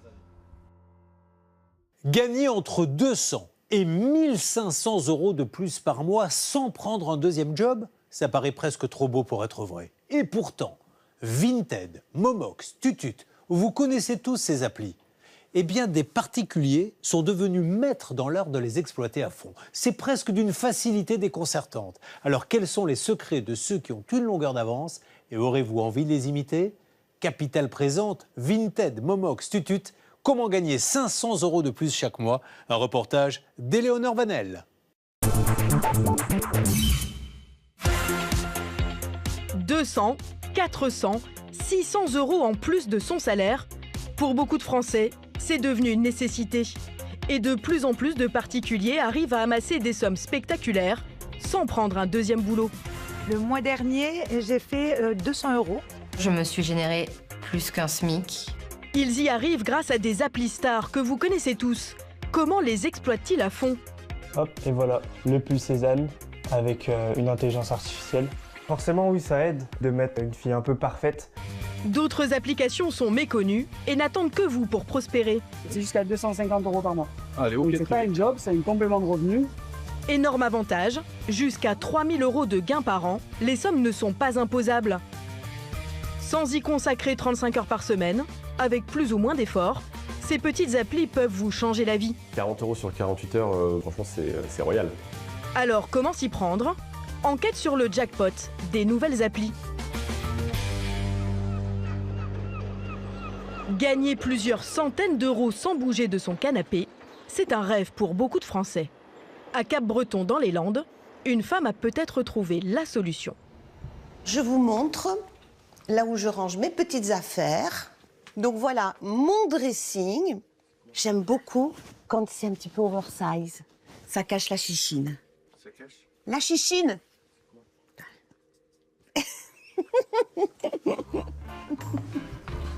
Gagner entre 200 et 1500 € de plus par mois sans prendre un deuxième job, ça paraît presque trop beau pour être vrai. Et pourtant, Vinted, Momox, Tutut, vous connaissez tous ces applis. Eh bien, des particuliers sont devenus maîtres dans l'art de les exploiter à fond. C'est presque d'une facilité déconcertante. Alors, quels sont les secrets de ceux qui ont une longueur d'avance et aurez-vous envie de les imiter? Capital présente Vinted, Momox, Tutut. Comment gagner 500 € de plus chaque mois? Un reportage d'Éléonore Vanel. 200, 400, 600 € en plus de son salaire. Pour beaucoup de Français, c'est devenu une nécessité. Et de plus en plus de particuliers arrivent à amasser des sommes spectaculaires sans prendre un deuxième boulot. Le mois dernier, j'ai fait 200 €. Je me suis généré plus qu'un SMIC. Ils y arrivent grâce à des applis stars que vous connaissez tous. Comment les exploitent-ils à fond? Hop, et voilà, le pull Cézanne avec une intelligence artificielle. Forcément, oui, ça aide de mettre une fille un peu parfaite. D'autres applications sont méconnues et n'attendent que vous pour prospérer. C'est jusqu'à 250 € par mois. Allez, donc c'est pas un job, c'est un complément de revenu. Énorme avantage, jusqu'à 3000 € de gains par an, les sommes ne sont pas imposables. Sans y consacrer 35 heures par semaine, avec plus ou moins d'efforts, ces petites applis peuvent vous changer la vie. 40 € sur 48 heures, franchement, c'est royal. Alors, comment s'y prendre? Enquête sur le jackpot des nouvelles applis. Gagner plusieurs centaines d'euros sans bouger de son canapé, c'est un rêve pour beaucoup de Français. À Cap-Breton, dans les Landes, une femme a peut-être trouvé la solution. Je vous montre là où je range mes petites affaires, Donc voilà, mon dressing, j'aime beaucoup quand c'est un petit peu oversize. Ça cache la chichine. Ça cache? La chichine.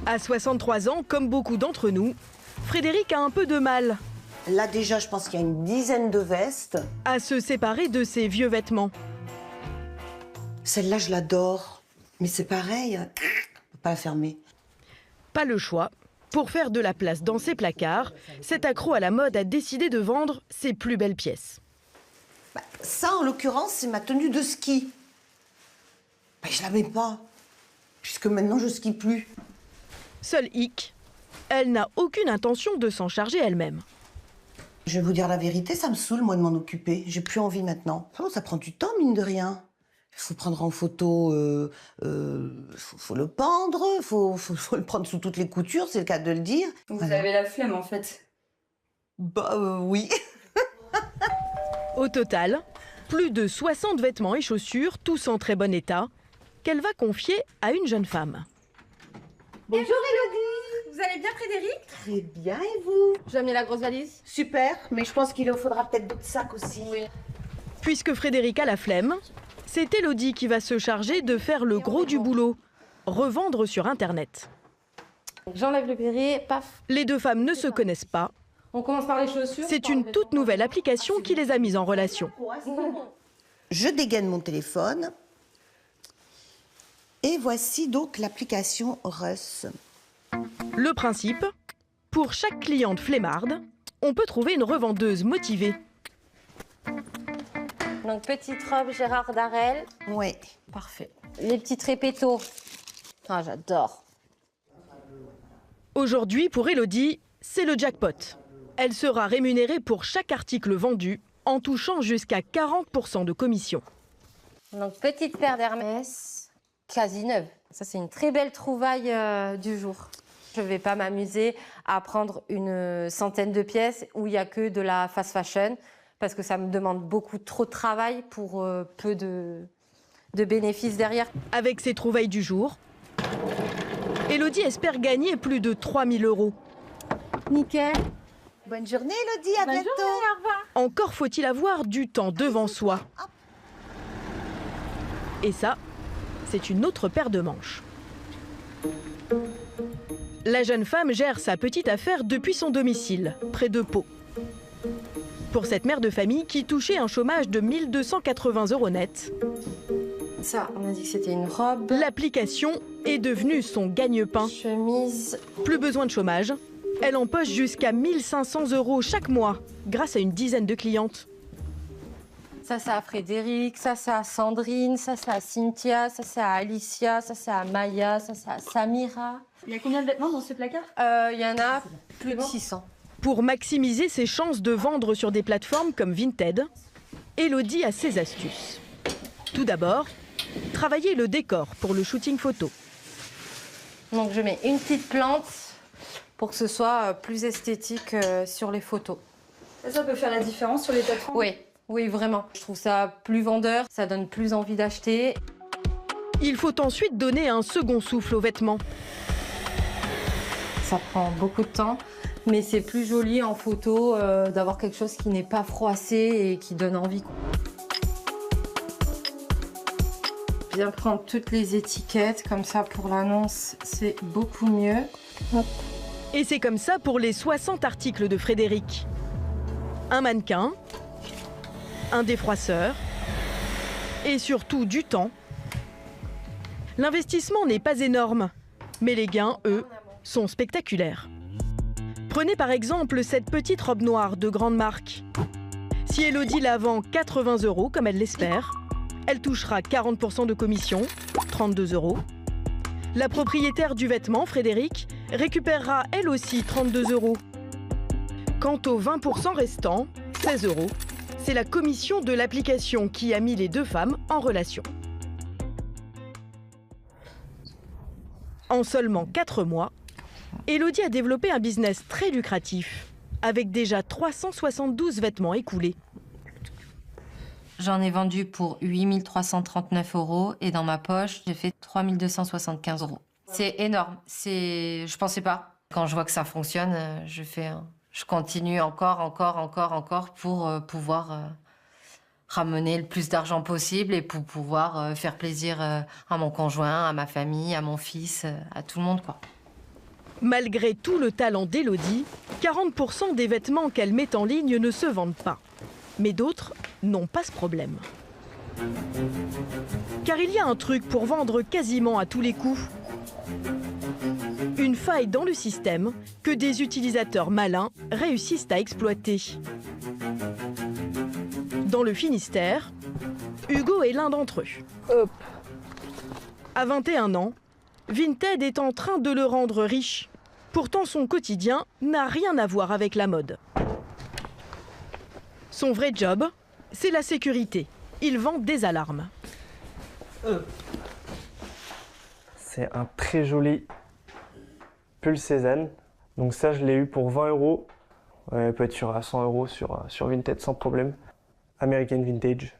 À 63 ans, comme beaucoup d'entre nous, Frédéric a un peu de mal. Là déjà, je pense qu'il y a une dizaine de vestes. À se séparer de ses vieux vêtements. Celle-là, je l'adore. Mais c'est pareil, on peut pas la fermer. Pas le choix. Pour faire de la place dans ses placards, cet accro à la mode a décidé de vendre ses plus belles pièces. Bah, ça, en l'occurrence, c'est ma tenue de ski. Bah, je la mets pas, puisque maintenant, je skie plus. Seul hic, elle n'a aucune intention de s'en charger elle-même. Je vais vous dire la vérité, ça me saoule, moi, de m'en occuper. J'ai plus envie maintenant. Oh, ça prend du temps, mine de rien. Il faut prendre en photo, faut le pendre, faut le prendre sous toutes les coutures, c'est le cas de le dire. Vous avez la flemme, en fait. Bah oui. Au total, plus de 60 vêtements et chaussures, tous en très bon état, qu'elle va confier à une jeune femme. Bonjour Élodie. Vous allez bien, Frédéric? Très bien, et vous? J'ai amené la grosse valise. Super, mais je pense qu'il en faudra peut-être d'autres sacs aussi. Oui. Puisque Frédéric a la flemme, c'est Élodie qui va se charger de faire le gros du boulot, revendre sur Internet. J'enlève le béret, paf. Les deux femmes ne se connaissent pas. On commence par les chaussures. C'est une toute nouvelle application qui les a mises en relation. Je dégaine mon téléphone. Et voici donc l'application Russ. Le principe, pour chaque cliente flemmarde, on peut trouver une revendeuse motivée. Donc, petite robe Gérard Darel. Oui. Parfait. Les petites répétos. Ah, j'adore. Aujourd'hui, pour Élodie, c'est le jackpot. Elle sera rémunérée pour chaque article vendu, en touchant jusqu'à 40% de commission. Donc, petite paire d'Hermès, quasi neuve. Ça, c'est une très belle trouvaille du jour. Je ne vais pas m'amuser à prendre une centaine de pièces où il n'y a que de la fast fashion, parce que ça me demande beaucoup trop de travail pour peu de bénéfices derrière. Avec ses trouvailles du jour, Élodie espère gagner plus de 3 000 €. Nickel. Bonne journée, Élodie, à bientôt. Journée, au revoir. Encore faut-il avoir du temps devant soi. Et ça, c'est une autre paire de manches. La jeune femme gère sa petite affaire depuis son domicile, près de Pau. Pour cette mère de famille qui touchait un chômage de 1 280 € net, ça, on a dit que c'était une robe. L'application est devenue son gagne-pain. Chemise. Plus besoin de chômage. Elle empoche jusqu'à 1 500 € chaque mois, grâce à une dizaine de clientes. Ça, c'est à Frédéric, ça, c'est à Sandrine, ça, c'est à Cynthia, ça, c'est à Alicia, ça, c'est à Maya, ça, c'est à Samira. Il y a combien de vêtements dans ce placard? Il y en a plus de 600. Pour maximiser ses chances de vendre sur des plateformes comme Vinted, Élodie a ses astuces. Tout d'abord, travailler le décor pour le shooting photo. Donc je mets une petite plante pour que ce soit plus esthétique sur les photos. Ça peut faire la différence sur les plateformes? Oui, oui, vraiment. Je trouve ça plus vendeur, ça donne plus envie d'acheter. Il faut ensuite donner un second souffle aux vêtements. Ça prend beaucoup de temps, mais c'est plus joli en photo d'avoir quelque chose qui n'est pas froissé et qui donne envie. Bien prendre toutes les étiquettes, comme ça pour l'annonce, c'est beaucoup mieux. Hop. Et c'est comme ça pour les 60 articles de Frédéric. Un mannequin, un défroisseur et surtout du temps. L'investissement n'est pas énorme, mais les gains, eux, sont spectaculaires. Prenez par exemple cette petite robe noire de grande marque. Si Élodie la vend 80 € comme elle l'espère, elle touchera 40% de commission, 32 €. La propriétaire du vêtement, Frédéric, récupérera elle aussi 32 €. Quant aux 20% restants, 16 €, c'est la commission de l'application qui a mis les deux femmes en relation. En seulement 4 mois, Élodie a développé un business très lucratif, avec déjà 372 vêtements écoulés. J'en ai vendu pour 8 339 € et dans ma poche, j'ai fait 3 275 €. C'est énorme. Je pensais pas. Quand je vois que ça fonctionne, je continue encore pour pouvoir ramener le plus d'argent possible et pour pouvoir faire plaisir à mon conjoint, à ma famille, à mon fils, à tout le monde, quoi. Malgré tout le talent d'Élodie, 40% des vêtements qu'elle met en ligne ne se vendent pas. Mais d'autres n'ont pas ce problème. Car il y a un truc pour vendre quasiment à tous les coups. Une faille dans le système que des utilisateurs malins réussissent à exploiter. Dans le Finistère, Hugo est l'un d'entre eux. Hop. À 21 ans, Vinted est en train de le rendre riche. Pourtant, son quotidien n'a rien à voir avec la mode. Son vrai job, c'est la sécurité. Il vend des alarmes. C'est un très joli pull Cézanne. Donc ça, je l'ai eu pour 20 €. Ouais, peut être à 100 € sur Vinted sans problème. American Vintage.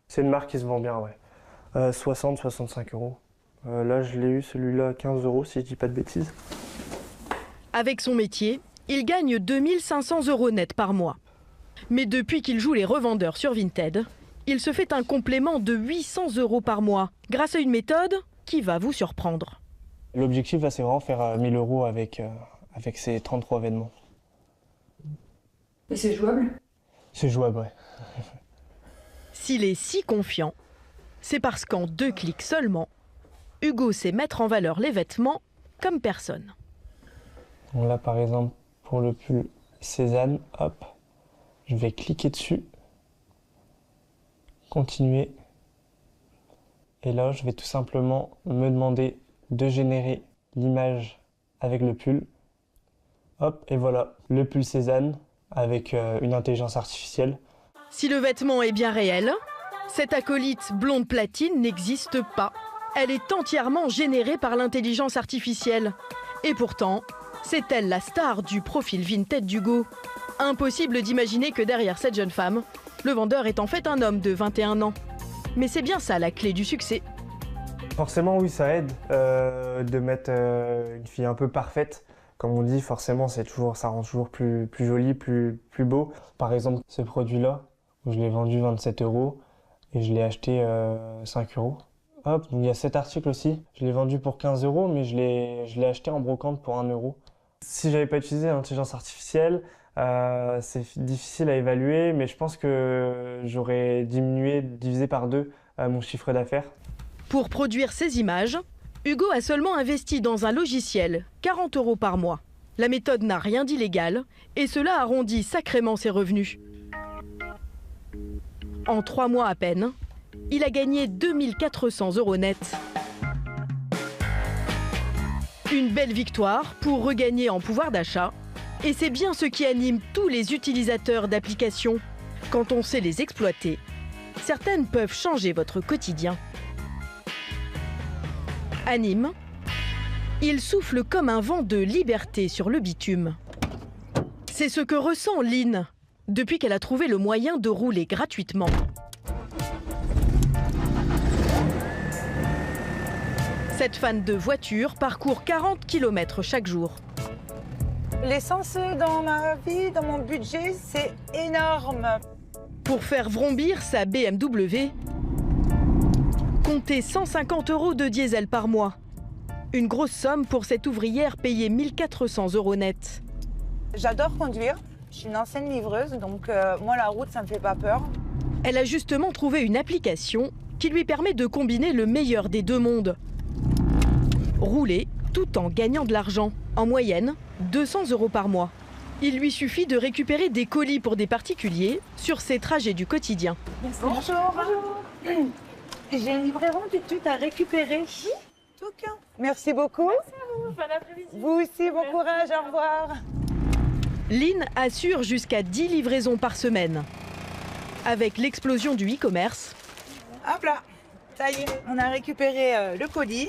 C'est une marque qui se vend bien, ouais. 60-65 €. Là, je l'ai eu celui-là à 15 € si je dis pas de bêtises. Avec son métier, il gagne 2500 € net par mois. Mais depuis qu'il joue les revendeurs sur Vinted, il se fait un complément de 800 € par mois grâce à une méthode qui va vous surprendre. L'objectif, c'est vraiment faire 1000 € avec ces 33 événements. Et c'est jouable? C'est jouable, ouais. S'il est si confiant, c'est parce qu'en 2 clics seulement, Hugo sait mettre en valeur les vêtements comme personne. Donc là, par exemple, pour le pull Cézanne, hop, je vais cliquer dessus, continuer, et là, je vais tout simplement me demander de générer l'image avec le pull. Hop, et voilà, le pull Cézanne avec une intelligence artificielle. Si le vêtement est bien réel, cette acolyte blonde platine n'existe pas. Elle est entièrement générée par l'intelligence artificielle. Et pourtant, c'est elle la star du profil Vinted d'Hugo. Impossible d'imaginer que derrière cette jeune femme, le vendeur est en fait un homme de 21 ans. Mais c'est bien ça la clé du succès. Forcément, oui, ça aide de mettre une fille un peu parfaite. Comme on dit, forcément, ça rend toujours plus joli, plus beau. Par exemple, ce produit-là, je l'ai vendu 27 € et je l'ai acheté 5 €. Hop, donc il y a cet article aussi. Je l'ai vendu pour 15 €, mais je l'ai acheté en brocante pour 1 €. Si j'avais pas utilisé l'intelligence artificielle, c'est difficile à évaluer, mais je pense que j'aurais divisé par 2 mon chiffre d'affaires. Pour produire ces images, Hugo a seulement investi dans un logiciel, 40 € par mois. La méthode n'a rien d'illégal et cela arrondit sacrément ses revenus. En 3 mois à peine, il a gagné 2400 € net. Une belle victoire pour regagner en pouvoir d'achat. Et c'est bien ce qui anime tous les utilisateurs d'applications. Quand on sait les exploiter, certaines peuvent changer votre quotidien. À Nîmes, il souffle comme un vent de liberté sur le bitume. C'est ce que ressent Lynn depuis qu'elle a trouvé le moyen de rouler gratuitement. Cette fan de voiture parcourt 40 km chaque jour. L'essence dans ma vie, dans mon budget, c'est énorme. Pour faire vrombir sa BMW, comptez 150 € de diesel par mois. Une grosse somme pour cette ouvrière payée 1400 € net. J'adore conduire. Je suis une ancienne livreuse, donc moi la route, ça me fait pas peur. Elle a justement trouvé une application qui lui permet de combiner le meilleur des deux mondes. Rouler tout en gagnant de l'argent. En moyenne, 200 € par mois. Il lui suffit de récupérer des colis pour des particuliers sur ses trajets du quotidien. Bonjour. J'ai une livraison tout de suite à récupérer. Merci beaucoup. Merci à vous. Bon après-midi. Vous aussi, bon courage. Au revoir. Lynn assure jusqu'à 10 livraisons par semaine. Avec l'explosion du e-commerce, Hop là, ça y est, on a récupéré le colis.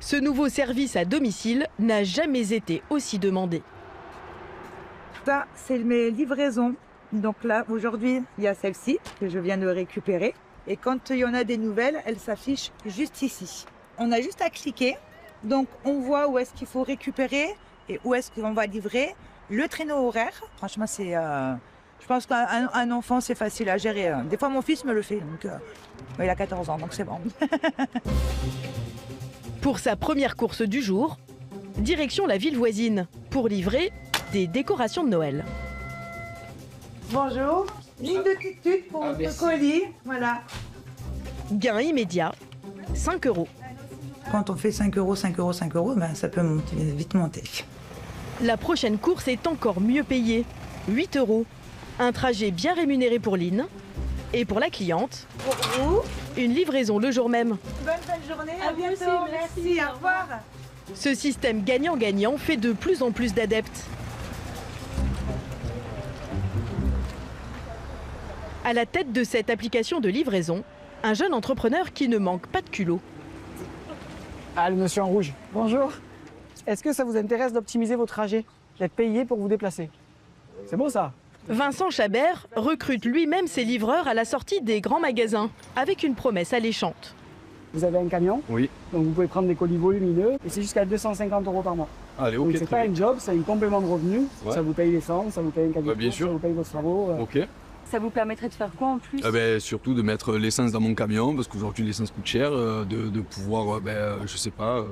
Ce nouveau service à domicile n'a jamais été aussi demandé. Ça, c'est mes livraisons. Donc là, aujourd'hui, il y a celle-ci que je viens de récupérer. Et quand il y en a des nouvelles, elles s'affichent juste ici. On a juste à cliquer Donc on voit où est-ce qu'il faut récupérer et où est-ce qu'on va livrer. Le traîneau horaire, franchement, c'est... je pense qu'un enfant, c'est facile à gérer. Des fois, mon fils me le fait. Donc, il a 14 ans, donc c'est bon. Pour sa première course du jour, direction la ville voisine pour livrer des décorations de Noël. Bonjour, ligne de tut pour votre colis. Voilà. Gain immédiat, 5 €. Quand on fait 5 €, 5 €, 5 €, ben, ça peut vite monter. La prochaine course est encore mieux payée, 8 €. Un trajet bien rémunéré pour Lynn. Et pour la cliente, pour vous, une livraison le jour même. Bonne fin de journée, à bientôt. Merci, au revoir. Ce système gagnant-gagnant fait de plus en plus d'adeptes. À la tête de cette application de livraison, un jeune entrepreneur qui ne manque pas de culot. Ah, le monsieur en rouge. Bonjour. Est-ce que ça vous intéresse d'optimiser vos trajets, d'être payé pour vous déplacer? C'est beau ça. Vincent Chabert recrute lui-même ses livreurs à la sortie des grands magasins, avec une promesse alléchante. Vous avez un camion. Oui. Donc vous pouvez prendre des colis volumineux et c'est jusqu'à 250 € par mois. Allez, ok. Donc c'est pas un job, c'est un complément de revenu. Ouais. Ça vous paye l'essence, ça vous paye un camion, bien sûr. ça vous paye vos travaux. Ok. Ça vous permettrait de faire quoi en plus? Surtout de mettre l'essence dans mon camion, parce qu'aujourd'hui l'essence coûte cher, de pouvoir, je sais pas,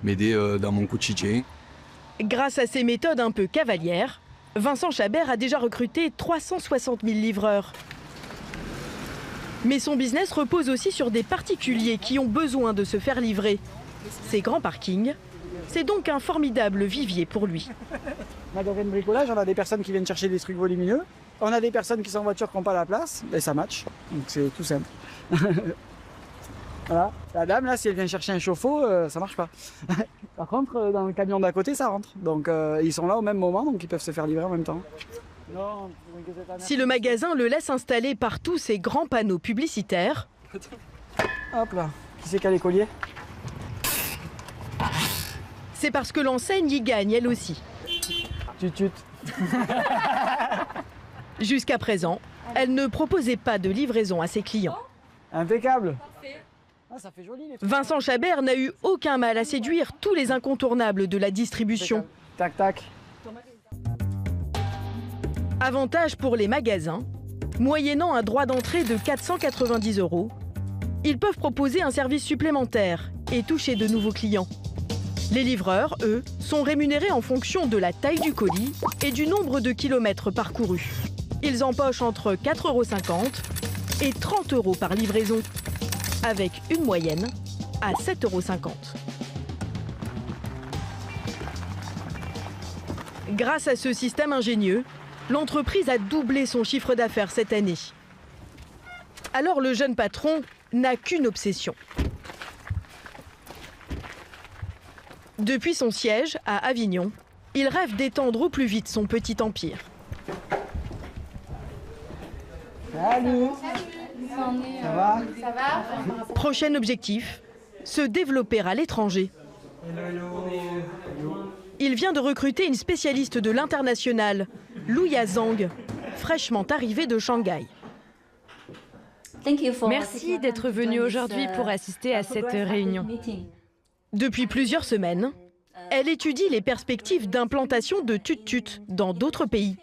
m'aider dans mon quotidien. Grâce à ces méthodes un peu cavalières, Vincent Chabert a déjà recruté 360 000 livreurs. Mais son business repose aussi sur des particuliers qui ont besoin de se faire livrer. Ces grands parkings, c'est donc un formidable vivier pour lui. Magasin de bricolage, on a des personnes qui viennent chercher des trucs volumineux. On a des personnes qui sont en voiture qui n'ont pas la place, et ça match. Donc c'est tout simple. Voilà. La dame, là, si elle vient chercher un chauffe-eau, ça marche pas. Par contre, dans le camion d'à côté, ça rentre. Donc ils sont là au même moment, donc ils peuvent se faire livrer en même temps. Non, si le magasin le laisse installer partout ces grands panneaux publicitaires... Hop là, qui c'est qui a les colliers? C'est parce que l'enseigne y gagne elle aussi. Tut. Jusqu'à présent, elle ne proposait pas de livraison à ses clients. Impeccable. Ah, ça fait joli, les trucs. Vincent Chabert n'a eu aucun mal à séduire tous les incontournables de la distribution. Tac, tac. Avantage pour les magasins, moyennant un droit d'entrée de 490 €, ils peuvent proposer un service supplémentaire et toucher de nouveaux clients. Les livreurs, eux, sont rémunérés en fonction de la taille du colis et du nombre de kilomètres parcourus. Ils empochent entre 4,50 € et 30 € par livraison, avec une moyenne à 7,50 €. Grâce à ce système ingénieux, l'entreprise a doublé son chiffre d'affaires cette année. Alors le jeune patron n'a qu'une obsession. Depuis son siège à Avignon, il rêve d'étendre au plus vite son petit empire. Salut. Ça va? Prochain objectif, se développer à l'étranger. Il vient de recruter une spécialiste de l'international, Louya Zhang, fraîchement arrivée de Shanghai. Merci d'être venu aujourd'hui pour assister à cette réunion. Depuis plusieurs semaines, elle étudie les perspectives d'implantation de tut-tut dans d'autres pays.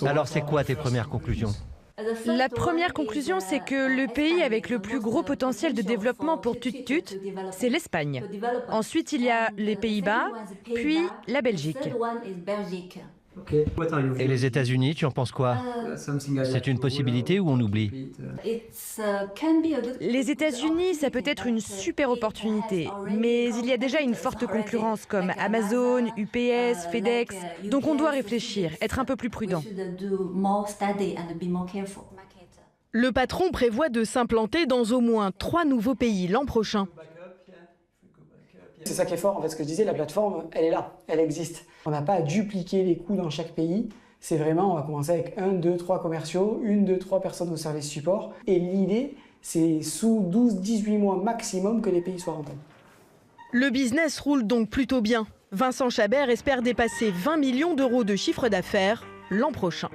Alors c'est quoi tes premières conclusions? La première conclusion, c'est que le pays avec le plus gros potentiel de développement pour tut-tut, c'est l'Espagne. Ensuite, il y a les Pays-Bas, puis la Belgique. Et les États-Unis, tu en penses quoi? C'est une possibilité ou on oublie? Les États-Unis, ça peut être une super opportunité, mais il y a déjà une forte concurrence comme Amazon, UPS, FedEx. Donc on doit réfléchir, être un peu plus prudent. Le patron prévoit de s'implanter dans au moins 3 nouveaux pays l'an prochain. C'est ça qui est fort, en fait, ce que je disais, la plateforme, elle est là, elle existe. On n'a pas à dupliquer les coûts dans chaque pays. C'est vraiment, on va commencer avec 1, 2, 3 commerciaux, 1, 2, 3 personnes au service support. Et l'idée, c'est sous 12, 18 mois maximum que les pays soient rentables. Le business roule donc plutôt bien. Vincent Chabert espère dépasser 20 millions d'euros de chiffre d'affaires l'an prochain.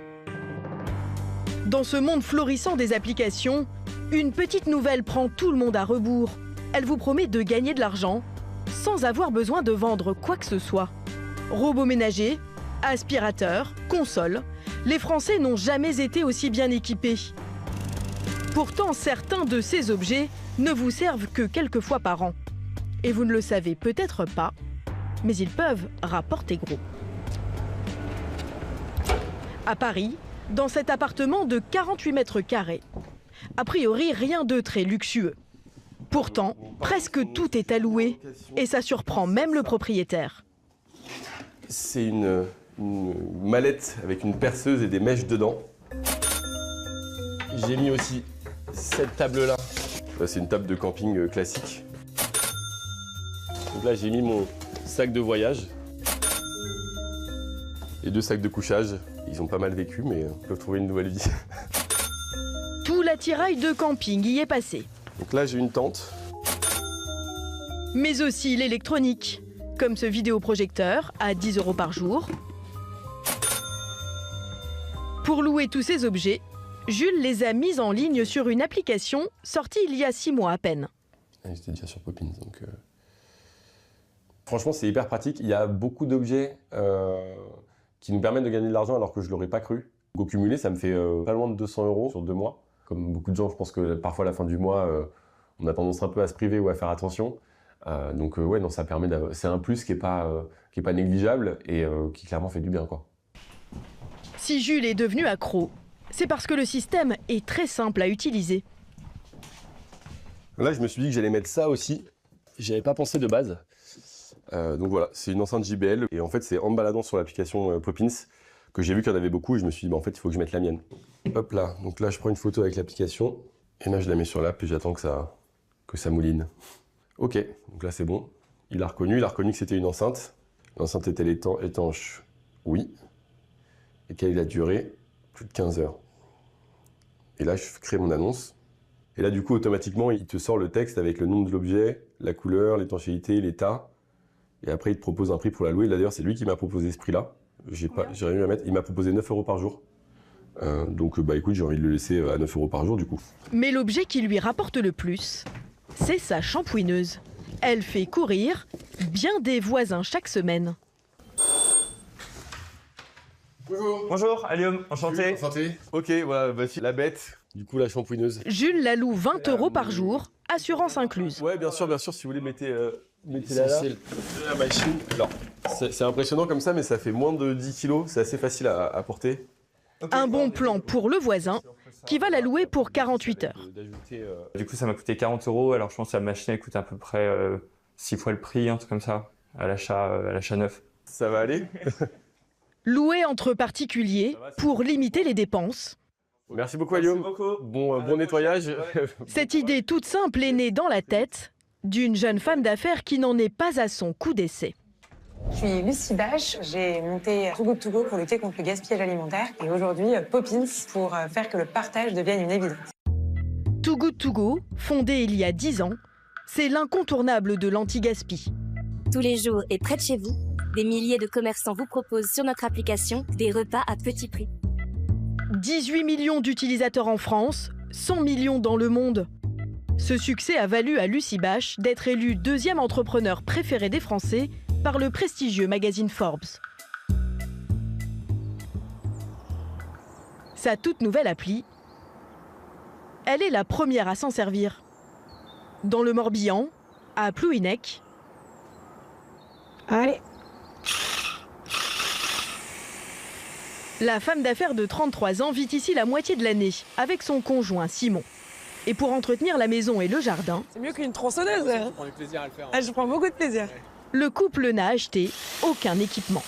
Dans ce monde florissant des applications, une petite nouvelle prend tout le monde à rebours. Elle vous promet de gagner de l'argent sans avoir besoin de vendre quoi que ce soit. Robots ménagers, aspirateurs, consoles, les Français n'ont jamais été aussi bien équipés. Pourtant, certains de ces objets ne vous servent que quelques fois par an. Et vous ne le savez peut-être pas, mais ils peuvent rapporter gros. À Paris, dans cet appartement de 48 mètres carrés, a priori rien de très luxueux. Pourtant, presque tout est alloué et ça surprend même le propriétaire. C'est une mallette avec une perceuse et des mèches dedans. J'ai mis aussi cette table-là. C'est une table de camping classique. Donc là, j'ai mis mon sac de voyage et 2 sacs de couchage. Ils ont pas mal vécu, mais ils peuvent trouver une nouvelle vie. Tout l'attirail de camping y est passé. Donc là, j'ai une tente. Mais aussi l'électronique, comme ce vidéoprojecteur à 10 € par jour. Pour louer tous ces objets, Jules les a mis en ligne sur une application sortie il y a 6 mois à peine. J'étais déjà sur Poppins, donc... Franchement, c'est hyper pratique. Il y a beaucoup d'objets qui nous permettent de gagner de l'argent alors que je ne l'aurais pas cru. Au cumulé, ça me fait pas loin de 200 € sur 2 mois. Comme beaucoup de gens, je pense que parfois à la fin du mois, on a tendance un peu à se priver ou à faire attention. Donc ouais, non, ça permet c'est un plus qui est pas négligeable et qui clairement fait du bien, quoi. Si Jules est devenu accro, c'est parce que le système est très simple à utiliser. Là, je me suis dit que j'allais mettre ça aussi. J'avais pas pensé de base. Donc voilà, c'est une enceinte JBL. Et en fait, c'est en me baladant sur l'application Poppins que j'ai vu qu'il y en avait beaucoup. Et je me suis dit, bah, en fait, il faut que je mette la mienne. Hop là, donc là, je prends une photo avec l'application. Et là, je la mets sur l'app et j'attends que ça mouline. Ok, donc là, c'est bon. Il a reconnu que c'était une enceinte. L'enceinte était étanche, oui. Et quelle est la durée? Plus de 15 heures. Et là, je crée mon annonce. Et là, du coup, automatiquement, il te sort le texte avec le nom de l'objet, la couleur, l'étanchéité, l'état. Et après, il te propose un prix pour la louer. D'ailleurs, c'est lui qui m'a proposé ce prix-là. J'ai rien eu à mettre. Il m'a proposé 9 € par jour. Donc, bah écoute, j'ai envie de le laisser à 9 € par jour, du coup. Mais l'objet qui lui rapporte le plus, c'est sa shampouineuse. Elle fait courir bien des voisins chaque semaine. Bonjour. Bonjour, Allium, enchanté. Enchanté. Ok, voilà, voici la bête. Du coup, la shampouineuse. Jules la loue 20 € par jour, assurance incluse. Ouais, bien sûr, si vous voulez, mettez-la là. La machine. Alors, c'est impressionnant comme ça, mais ça fait moins de 10 kilos. C'est assez facile à porter. Un bon plan pour le voisin qui va la louer pour 48 heures. Du coup, ça m'a coûté 40 €. Alors, je pense que la machine elle coûte à peu près 6 fois le prix, un truc comme ça, à l'achat neuf. Ça va aller. Louer entre particuliers pour limiter les dépenses. Merci beaucoup, Allium. Bon nettoyage. Cette idée toute simple est née dans la tête d'une jeune femme d'affaires qui n'en est pas à son coup d'essai. Je suis Lucie Bache, j'ai monté Too Good To Go pour lutter contre le gaspillage alimentaire et aujourd'hui Poppins pour faire que le partage devienne une évidence. Too Good To Go, fondé il y a 10 ans, c'est l'incontournable de l'anti-gaspi. Tous les jours et près de chez vous, des milliers de commerçants vous proposent sur notre application des repas à petit prix. 18 millions d'utilisateurs en France, 100 millions dans le monde. Ce succès a valu à Lucie Bache d'être élue 2e entrepreneur préférée des Français par le prestigieux magazine Forbes. Sa toute nouvelle appli, elle est la première à s'en servir. Dans le Morbihan, à Plouhinec. Allez. La femme d'affaires de 33 ans vit ici la moitié de l'année avec son conjoint Simon. Et pour entretenir la maison et le jardin... C'est mieux qu'une tronçonneuse. Je prends du plaisir à le faire. Je prends beaucoup de plaisir. Le couple n'a acheté aucun équipement.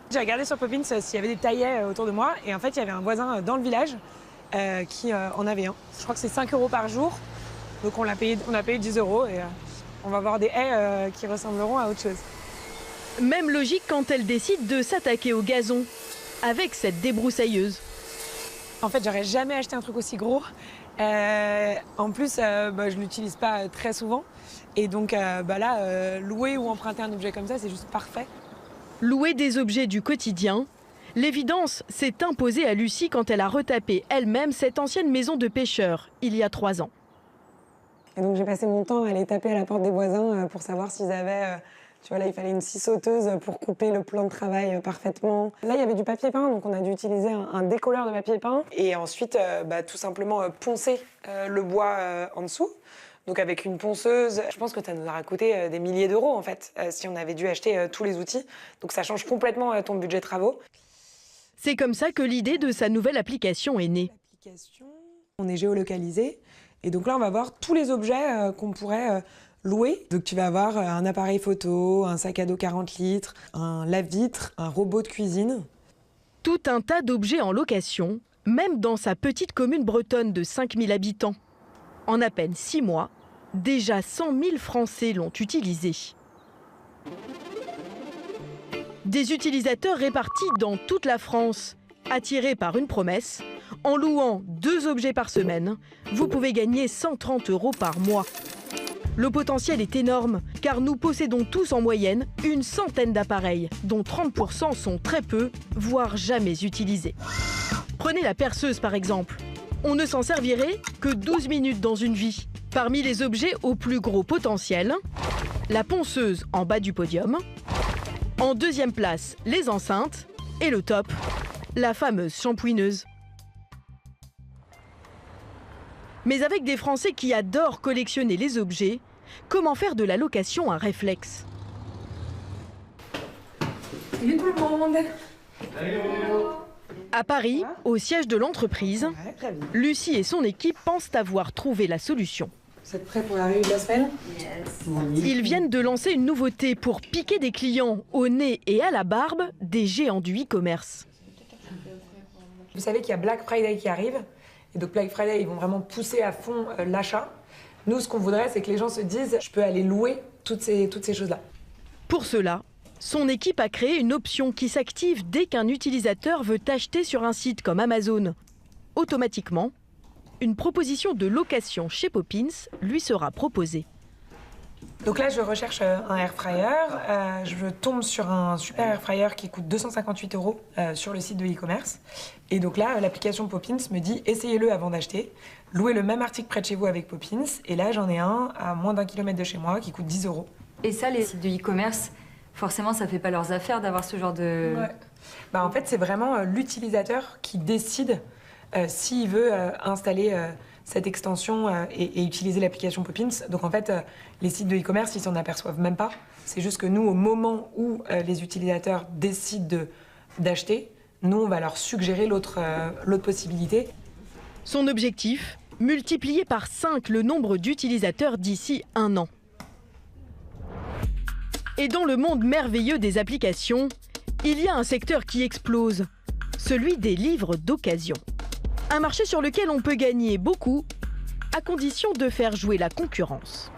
J'ai regardé sur Poppins s'il y avait des taillets autour de moi. Et en fait, il y avait un voisin dans le village qui en avait un. Je crois que c'est 5 € par jour. Donc on a payé 10 € et on va avoir des haies qui ressembleront à autre chose. Même logique quand elle décide de s'attaquer au gazon avec cette débroussailleuse. En fait, j'aurais jamais acheté un truc aussi gros. En plus, je l'utilise pas très souvent. Et donc là, louer ou emprunter un objet comme ça, c'est juste parfait. Louer des objets du quotidien, l'évidence s'est imposée à Lucie quand elle a retapé elle-même cette ancienne maison de pêcheurs, il y a 3 ans. Et donc j'ai passé mon temps à aller taper à la porte des voisins pour savoir s'ils avaient... Tu vois, là, il fallait une scie sauteuse pour couper le plan de travail parfaitement. Là, il y avait du papier peint, donc on a dû utiliser un décolleur de papier peint. Et ensuite, tout simplement poncer le bois en dessous. Donc avec une ponceuse, je pense que ça nous aurait coûté des milliers d'euros, en fait, si on avait dû acheter tous les outils. Donc ça change complètement ton budget travaux. C'est comme ça que l'idée de sa nouvelle application est née. On est géolocalisé. Et donc là, on va voir tous les objets qu'on pourrait... louer. Donc tu vas avoir un appareil photo, un sac à dos 40 litres, un lave-vitre, un robot de cuisine. Tout un tas d'objets en location, même dans sa petite commune bretonne de 5000 habitants. En à peine 6 mois, déjà 100 000 Français l'ont utilisé. Des utilisateurs répartis dans toute la France, attirés par une promesse. En louant 2 objets par semaine, vous pouvez gagner 130 € par mois. Le potentiel est énorme, car nous possédons tous en moyenne une centaine d'appareils, dont 30% sont très peu, voire jamais utilisés. Prenez la perceuse par exemple. On ne s'en servirait que 12 minutes dans une vie. Parmi les objets au plus gros potentiel, la ponceuse en bas du podium. En deuxième place, les enceintes. Et le top, la fameuse shampouineuse. Mais avec des Français qui adorent collectionner les objets, comment faire de la location un réflexe? Salut tout le monde! À Paris, au siège de l'entreprise, Lucie et son équipe pensent avoir trouvé la solution. Vous êtes prêts pour la réunion de la semaine? Ils viennent de lancer une nouveauté pour piquer des clients au nez et à la barbe des géants du e-commerce. Vous savez qu'il y a Black Friday qui arrive. Et donc Black Friday, ils vont vraiment pousser à fond l'achat. Nous, ce qu'on voudrait, c'est que les gens se disent « je peux aller louer toutes ces choses-là ». Pour cela, son équipe a créé une option qui s'active dès qu'un utilisateur veut acheter sur un site comme Amazon. Automatiquement, une proposition de location chez Poppins lui sera proposée. Donc là, je recherche un air fryer. Je tombe sur un super air fryer qui coûte 258 € sur le site de e-commerce. Et donc là, l'application Poppins me dit « essayez-le avant d'acheter, louez le même article près de chez vous avec Poppins ». Et là, j'en ai un à moins d'1 kilomètre de chez moi qui coûte 10 €. Et ça, les sites de e-commerce, forcément, ça fait pas leurs affaires d'avoir ce genre de... Ouais. En fait, c'est vraiment l'utilisateur qui décide s'il veut installer cette extension et utiliser l'application Poppins. Donc en fait, les sites de e-commerce, ils s'en aperçoivent même pas. C'est juste que nous, au moment où les utilisateurs décident d'acheter, nous, on va leur suggérer l'autre possibilité. Son objectif, multiplier par 5 le nombre d'utilisateurs d'ici 1 an. Et dans le monde merveilleux des applications, il y a un secteur qui explose, celui des livres d'occasion. Un marché sur lequel on peut gagner beaucoup, à condition de faire jouer la concurrence.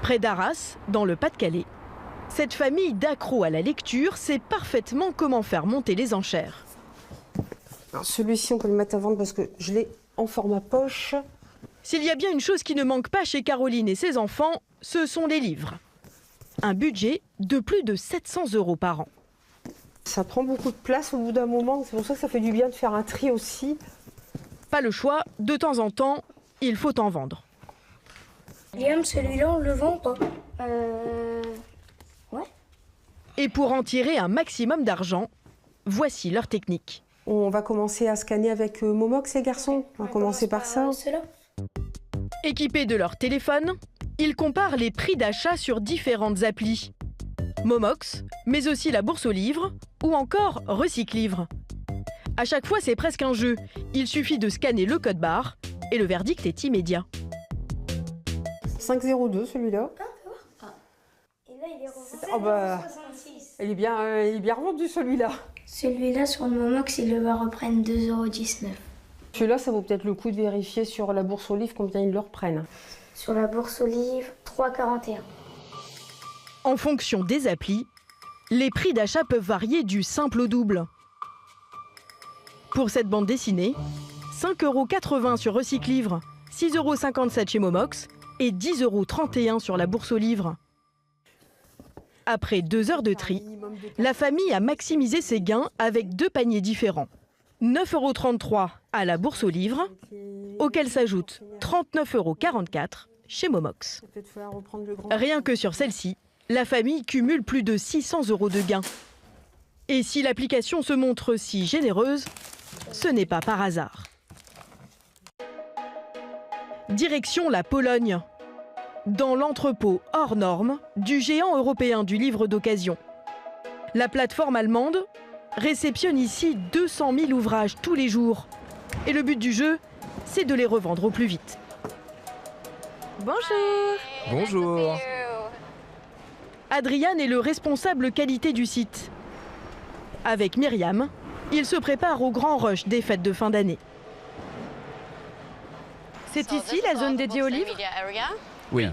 Près d'Arras, dans le Pas-de-Calais, cette famille d'accros à la lecture sait parfaitement comment faire monter les enchères. Celui-ci, on peut le mettre à vendre parce que je l'ai en format poche. S'il y a bien une chose qui ne manque pas chez Caroline et ses enfants, ce sont les livres. Un budget de plus de 700 € par an. Ça prend beaucoup de place au bout d'un moment, c'est pour ça que ça fait du bien de faire un tri aussi. Pas le choix, de temps en temps, il faut en vendre. Liam, celui-là, on le vend pas. Ouais. Et pour en tirer un maximum d'argent, voici leur technique. On va commencer à scanner avec Momox, les garçons. On va commencer par ça. Équipés de leur téléphone, ils comparent les prix d'achat sur différentes applis. Momox, mais aussi la bourse aux livres ou encore Recyclivre. À chaque fois, c'est presque un jeu. Il suffit de scanner le code barre et le verdict est immédiat. 5,02 celui-là. Et là, il est revendu oh bah, il est bien revendu celui-là. Celui-là, sur le Momox, il le va reprendre 2,19 €. Celui-là, ça vaut peut-être le coup de vérifier sur la bourse aux livres combien ils le reprennent. Sur la bourse aux livres, 3,41 €. En fonction des applis, les prix d'achat peuvent varier du simple au double. Pour cette bande dessinée, 5,80 € sur Recyclivre, 6,57 € chez Momox et 10,31 € sur la bourse aux livres. Après 2 heures de tri, la famille a maximisé ses gains avec 2 paniers différents. 9,33 € à la Bourse aux livres, auquel s'ajoute 39,44 € chez Momox. Rien que sur celle-ci, la famille cumule plus de 600 € de gains. Et si l'application se montre si généreuse, ce n'est pas par hasard. Direction la Pologne, dans l'entrepôt hors norme du géant européen du livre d'occasion. La plateforme allemande réceptionne ici 200 000 ouvrages tous les jours. Et le but du jeu, c'est de les revendre au plus vite. Bonjour. Bonjour. Adrian est le responsable qualité du site. Avec Myriam, il se prépare au grand rush des fêtes de fin d'année. C'est ici la zone dédiée aux livres? Oui.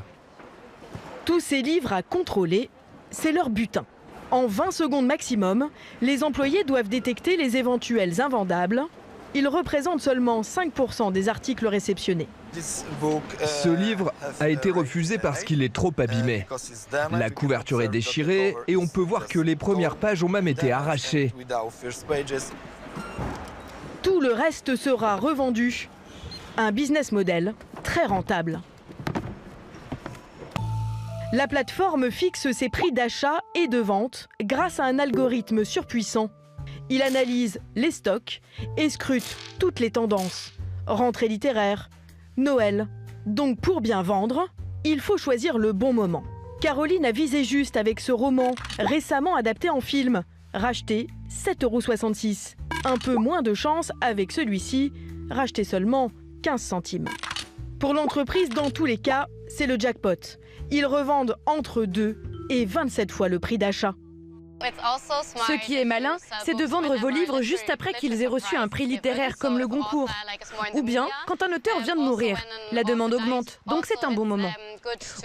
Tous ces livres à contrôler, c'est leur butin. En 20 secondes maximum, les employés doivent détecter les éventuels invendables. Ils représentent seulement 5% des articles réceptionnés. Ce livre a été refusé parce qu'il est trop abîmé. La couverture est déchirée et on peut voir que les premières pages ont même été arrachées. Tout le reste sera revendu. Un business model très rentable. La plateforme fixe ses prix d'achat et de vente grâce à un algorithme surpuissant. Il analyse les stocks et scrute toutes les tendances. Rentrée littéraire, Noël. Donc pour bien vendre, il faut choisir le bon moment. Caroline a visé juste avec ce roman récemment adapté en film, racheté 7,66 €. Un peu moins de chance avec celui-ci, racheté seulement 15 centimes. Pour l'entreprise, dans tous les cas, c'est le jackpot. Ils revendent entre 2 et 27 fois le prix d'achat. Ce qui est malin, c'est de vendre vos livres juste après qu'ils aient reçu un prix littéraire comme le Goncourt. Ou bien quand un auteur vient de mourir, la demande augmente, donc c'est un bon moment.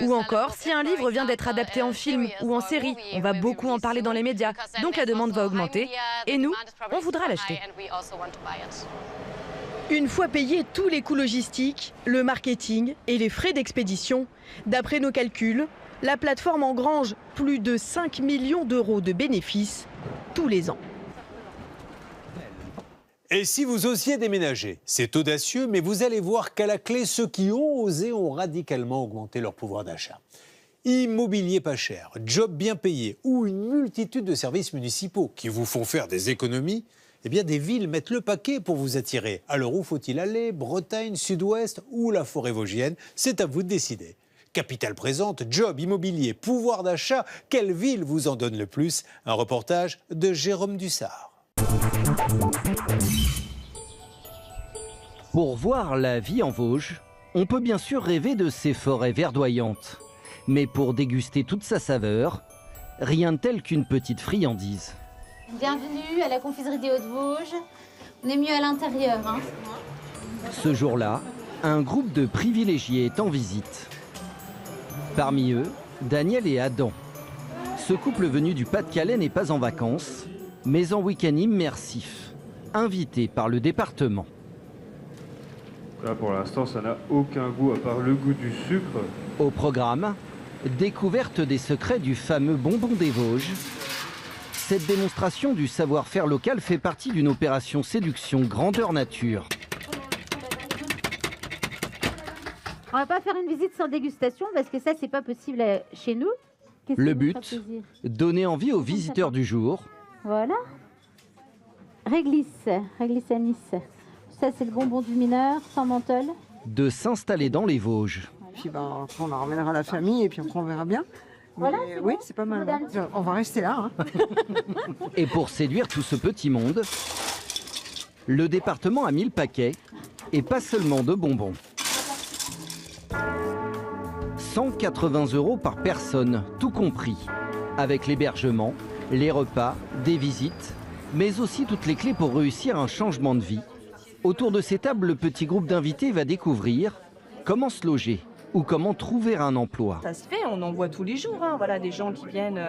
Ou encore, si un livre vient d'être adapté en film ou en série, on va beaucoup en parler dans les médias, donc la demande va augmenter, et nous, on voudra l'acheter. Une fois payés tous les coûts logistiques, le marketing et les frais d'expédition, d'après nos calculs, la plateforme engrange plus de 5 millions d'euros de bénéfices tous les ans. Et si vous osiez déménager, c'est audacieux, mais vous allez voir qu'à la clé, ceux qui ont osé ont radicalement augmenté leur pouvoir d'achat. Immobilier pas cher, job bien payé ou une multitude de services municipaux qui vous font faire des économies, eh bien des villes mettent le paquet pour vous attirer. Alors où faut-il aller? Bretagne, Sud-Ouest ou la forêt vosgienne? C'est à vous de décider. Capitale présente, job, immobilier, pouvoir d'achat, quelle ville vous en donne le plus? Un reportage de Jérôme Dussard. Pour voir la vie en Vosges, on peut bien sûr rêver de ces forêts verdoyantes. Mais pour déguster toute sa saveur, rien de tel qu'une petite friandise. Bienvenue à la confiserie des Hauts-de-Vosges. On est mieux à l'intérieur. Hein. Ce jour-là, un groupe de privilégiés est en visite. Parmi eux, Daniel et Adam. Ce couple venu du Pas-de-Calais n'est pas en vacances, mais en week-end immersif, invité par le département. Là, pour l'instant, ça n'a aucun goût à part le goût du sucre. Au programme, découverte des secrets du fameux bonbon des Vosges. Cette démonstration du savoir-faire local fait partie d'une opération séduction grandeur nature. On va pas faire une visite sans dégustation parce que ça, c'est pas possible chez nous. Le but, donner envie aux visiteurs du jour. Voilà. Réglisse à Nice. Ça, c'est le bonbon du mineur, sans menthol. De s'installer dans les Vosges. Puis ben, après, on la ramènera à la famille et puis après, on verra bien. Voilà, oui, c'est pas mal. On va rester là. Hein. Et pour séduire tout ce petit monde, le département a mis le paquet, et pas seulement de bonbons. 180 € par personne, tout compris, avec l'hébergement, les repas, des visites, mais aussi toutes les clés pour réussir un changement de vie. Autour de ces tables, le petit groupe d'invités va découvrir comment se loger ou comment trouver un emploi. Ça se fait, on en voit tous les jours, hein, voilà, des gens qui viennent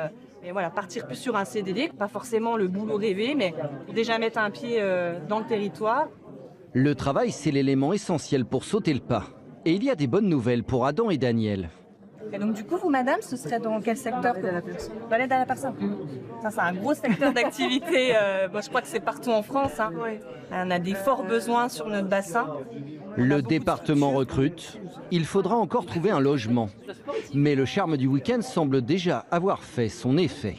partir plus sur un CDD, pas forcément le boulot rêvé, mais déjà mettre un pied dans le territoire. Le travail, c'est l'élément essentiel pour sauter le pas. Et il y a des bonnes nouvelles pour Adam et Daniel. Et donc du coup, vous, madame, ce serait dans quel secteur? Dans l'aide à la personne. Ça, c'est un gros secteur d'activité. Je crois que c'est partout en France. Hein. On a des forts besoins sur notre bassin. Le département recrute. Il faudra encore trouver un logement. Mais le charme du week-end semble déjà avoir fait son effet.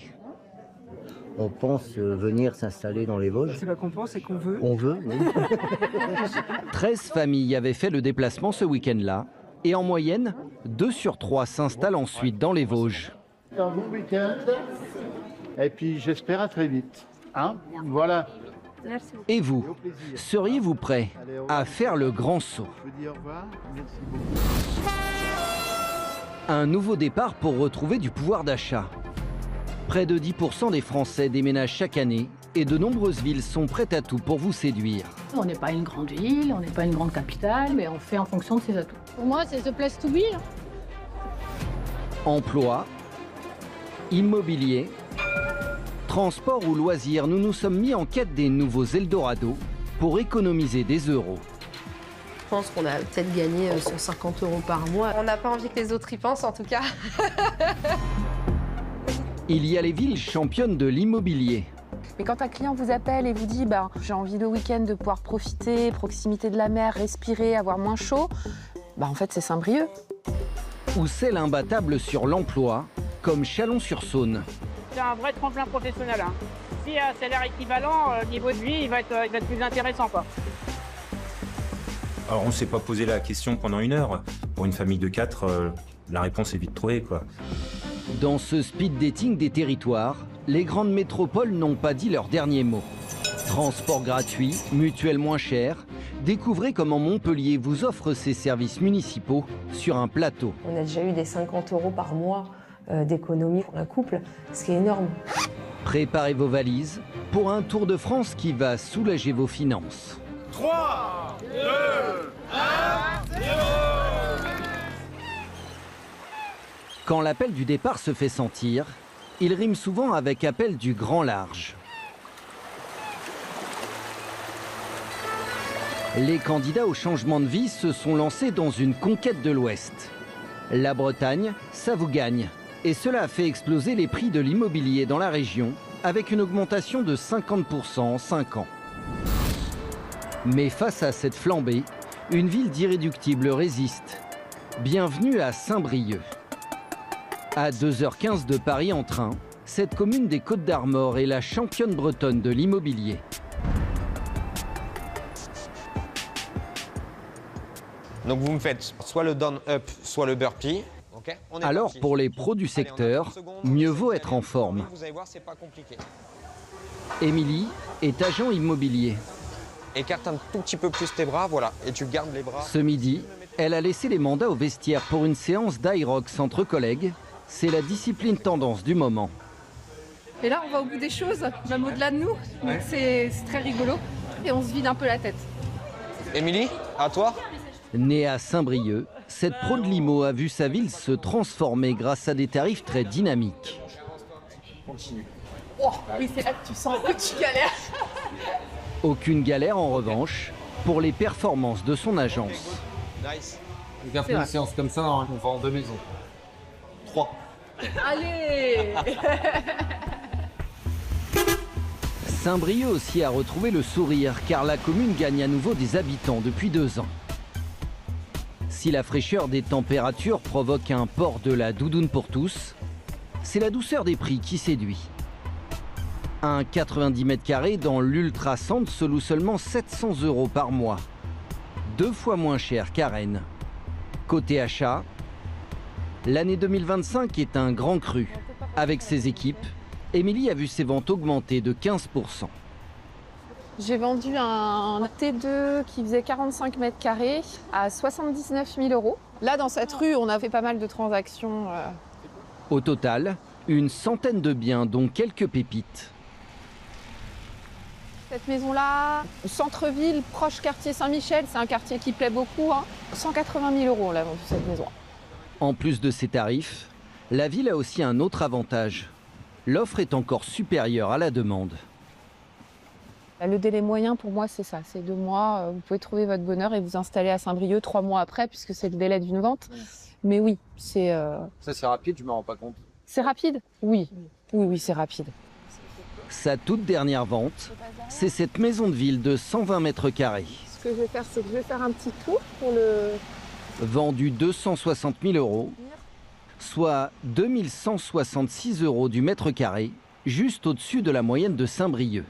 On pense venir s'installer dans les Vosges. C'est pas qu'on pense, c'est qu'on veut. On veut, oui. 13 familles avaient fait le déplacement ce week-end-là. Et en moyenne, 2 sur 3 s'installent ensuite dans les Vosges. Un bon week-end. Et puis j'espère à très vite. Hein, voilà. Et vous, seriez-vous prêt à faire le grand saut? Un nouveau départ pour retrouver du pouvoir d'achat. Près de 10% des Français déménagent chaque année et de nombreuses villes sont prêtes à tout pour vous séduire. On n'est pas une grande ville, on n'est pas une grande capitale, mais on fait en fonction de ses atouts. Pour moi, c'est the place to be. Emploi, immobilier, transport ou loisirs, nous nous sommes mis en quête des nouveaux Eldorado pour économiser des euros. Je pense qu'on a peut-être gagné 150 € par mois. On n'a pas envie que les autres y pensent en tout cas. Il y a les villes championnes de l'immobilier. Mais quand un client vous appelle et vous dit j'ai envie le week-end de pouvoir profiter, proximité de la mer, respirer, avoir moins chaud, en fait c'est Saint-Brieuc. Ou celle imbattable sur l'emploi, comme Chalon-sur-Saône. C'est un vrai tremplin professionnel. Hein. Si un salaire équivalent, niveau de vie, il va être plus intéressant. Quoi. Alors on ne s'est pas posé la question pendant 1 heure. Pour une famille de 4, la réponse est vite trouvée, quoi. Dans ce speed dating des territoires, les grandes métropoles n'ont pas dit leur dernier mot. Transport gratuit, mutuelle moins chère. Découvrez comment Montpellier vous offre ses services municipaux sur un plateau. On a déjà eu des 50 € par mois d'économie pour un couple, ce qui est énorme. Préparez vos valises pour un Tour de France qui va soulager vos finances. 3, 2, 1, 0. Quand l'appel du départ se fait sentir, il rime souvent avec appel du grand large. Les candidats au changement de vie se sont lancés dans une conquête de l'Ouest. La Bretagne, ça vous gagne. Et cela a fait exploser les prix de l'immobilier dans la région, avec une augmentation de 50% en 5 ans. Mais face à cette flambée, une ville d'irréductible résiste. Bienvenue à Saint-Brieuc. À 2h15 de Paris en train, cette commune des Côtes-d'Armor est la championne bretonne de l'immobilier. Donc vous me faites soit le down-up, soit le burpee. Okay, alors pour les pros du secteur, mieux vaut être en forme. Vous allez voir, c'est pas compliqué. Émilie est agent immobilier. Écarte un tout petit peu plus tes bras, voilà, et tu gardes les bras. Ce midi, elle a laissé les mandats au vestiaire pour une séance d'Irox entre collègues. C'est la discipline tendance du moment. Et là, on va au bout des choses, même au-delà de nous. Donc c'est très rigolo et on se vide un peu la tête. Émilie, à toi. Née à Saint-Brieuc, cette pro de limo a vu sa ville se transformer grâce à des tarifs très dynamiques. Continue. Oh, oui, c'est là que tu sens que tu galères. Aucune galère en revanche pour les performances de son agence. Nice. Regarde une séance comme ça, on va en 2 maisons. 3. Allez. Saint-Brieuc aussi a retrouvé le sourire car la commune gagne à nouveau des habitants depuis 2 ans. Si la fraîcheur des températures provoque un port de la doudoune pour tous, c'est la douceur des prix qui séduit. Un 90 m² dans l'Ultra-Centre se loue seulement 700 € par mois. 2 fois moins cher qu'à Rennes. Côté achat, l'année 2025 est un grand cru. Avec ses équipes, Émilie a vu ses ventes augmenter de 15%. J'ai vendu un T2 qui faisait 45 m² à 79 000 €. Là, dans cette rue, on a fait pas mal de transactions. Au total, une centaine de biens, dont quelques pépites. Cette maison-là, centre-ville, proche quartier Saint-Michel, c'est un quartier qui plaît beaucoup. 180 000 € on l'a vendu cette maison. En plus de ces tarifs, la ville a aussi un autre avantage. L'offre est encore supérieure à la demande. Le délai moyen pour moi c'est ça, c'est 2 mois, vous pouvez trouver votre bonheur et vous installer à Saint-Brieuc 3 mois après puisque c'est le délai d'une vente. Mais oui, c'est... Ça c'est rapide, je me rends pas compte. C'est rapide? Oui. Oui, c'est rapide. Sa toute dernière vente, c'est cette maison de ville de 120 mètres carrés. Ce que je vais faire, c'est que je vais faire un petit tour pour le... Vendu 260 000 €, soit 2166 € du mètre carré, juste au-dessus de la moyenne de Saint-Brieuc.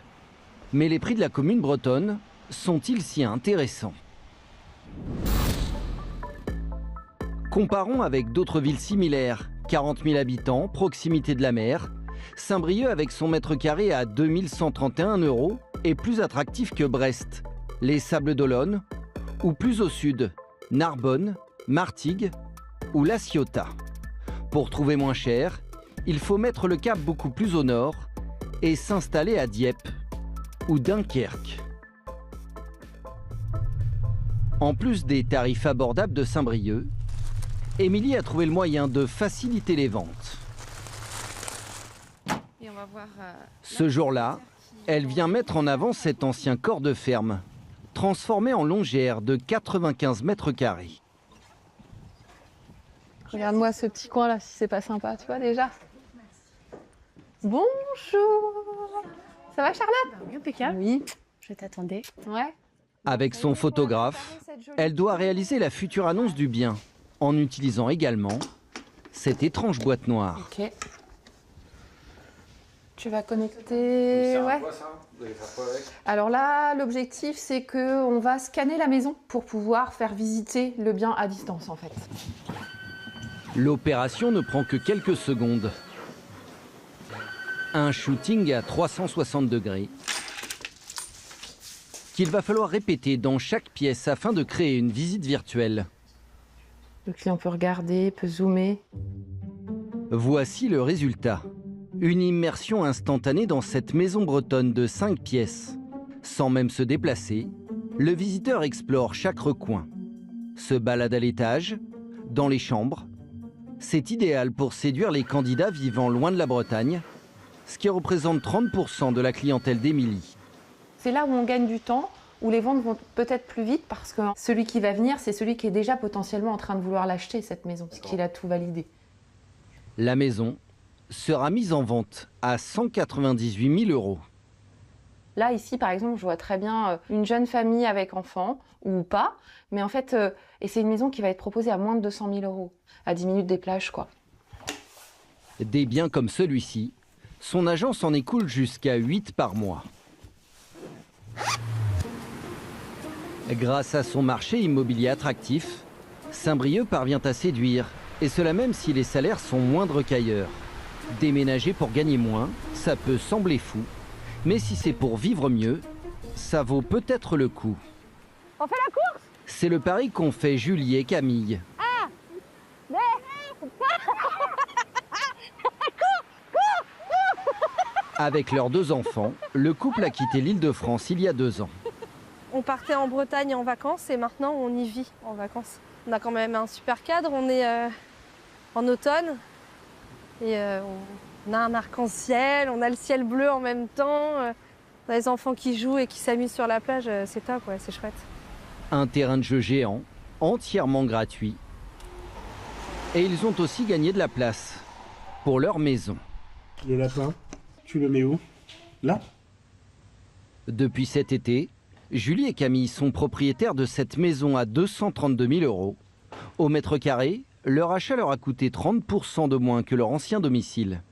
Mais les prix de la commune bretonne sont-ils si intéressants? Comparons avec d'autres villes similaires, 40 000 habitants, proximité de la mer. Saint-Brieuc, avec son mètre carré à 2131 € est plus attractif que Brest, les Sables d'Olonne, ou plus au sud, Narbonne, Martigues ou La Ciotat. Pour trouver moins cher, il faut mettre le cap beaucoup plus au nord et s'installer à Dieppe ou Dunkerque. En plus des tarifs abordables de Saint-Brieuc, Émilie a trouvé le moyen de faciliter les ventes. Et on va voir, Ce jour-là, elle vient mettre en avant cet ancien corps de ferme, transformé en longère de 95 mètres carrés. Regarde-moi ce petit coin là, si c'est pas sympa, tu vois déjà. Bonjour. Ça va Charlotte? Impeccable. Oui. Je t'attendais. Ouais. Avec son photographe, elle doit réaliser la future annonce du bien, en utilisant également cette étrange boîte noire. Ok. Tu vas connecter... Ouais. Vous allez faire quoi avec? Alors là, l'objectif, c'est qu'on va scanner la maison pour pouvoir faire visiter le bien à distance, en fait. L'opération ne prend que quelques secondes. Un shooting à 360 degrés qu'il va falloir répéter dans chaque pièce afin de créer une visite virtuelle. Le client peut regarder, peut zoomer. Voici le résultat. Une immersion instantanée dans cette maison bretonne de 5 pièces. Sans même se déplacer, le visiteur explore chaque recoin. Se balade à l'étage, dans les chambres. C'est idéal pour séduire les candidats vivant loin de la Bretagne, ce qui représente 30% de la clientèle d'Émilie. C'est là où on gagne du temps, où les ventes vont peut-être plus vite, parce que celui qui va venir, c'est celui qui est déjà potentiellement en train de vouloir l'acheter, cette maison, parce qu'il a tout validé. La maison sera mise en vente à 198 000 €. Là, ici, par exemple, je vois très bien une jeune famille avec enfants, ou pas, mais en fait, et c'est une maison qui va être proposée à moins de 200 000 €, à 10 minutes des plages, quoi. Des biens comme celui-ci, son agence en écoule jusqu'à 8 par mois. Grâce à son marché immobilier attractif, Saint-Brieuc parvient à séduire, et cela même si les salaires sont moindres qu'ailleurs. Déménager pour gagner moins, ça peut sembler fou, mais si c'est pour vivre mieux, ça vaut peut-être le coup. On fait la course? C'est le pari qu'ont fait Julie et Camille. Ah! Mais... Avec leurs 2 enfants, le couple a quitté l'Île-de-France il y a 2 ans. On partait en Bretagne en vacances et maintenant on y vit en vacances. On a quand même un super cadre, on est en automne et on a un arc-en-ciel, on a le ciel bleu en même temps. On a les enfants qui jouent et qui s'amusent sur la plage, c'est top, ouais, c'est chouette. Un terrain de jeu géant, entièrement gratuit. Et ils ont aussi gagné de la place pour leur maison. Le lapin, tu le mets où? Là? Depuis cet été, Julie et Camille sont propriétaires de cette maison à 232 000 €. Au mètre carré, leur achat leur a coûté 30% de moins que leur ancien domicile.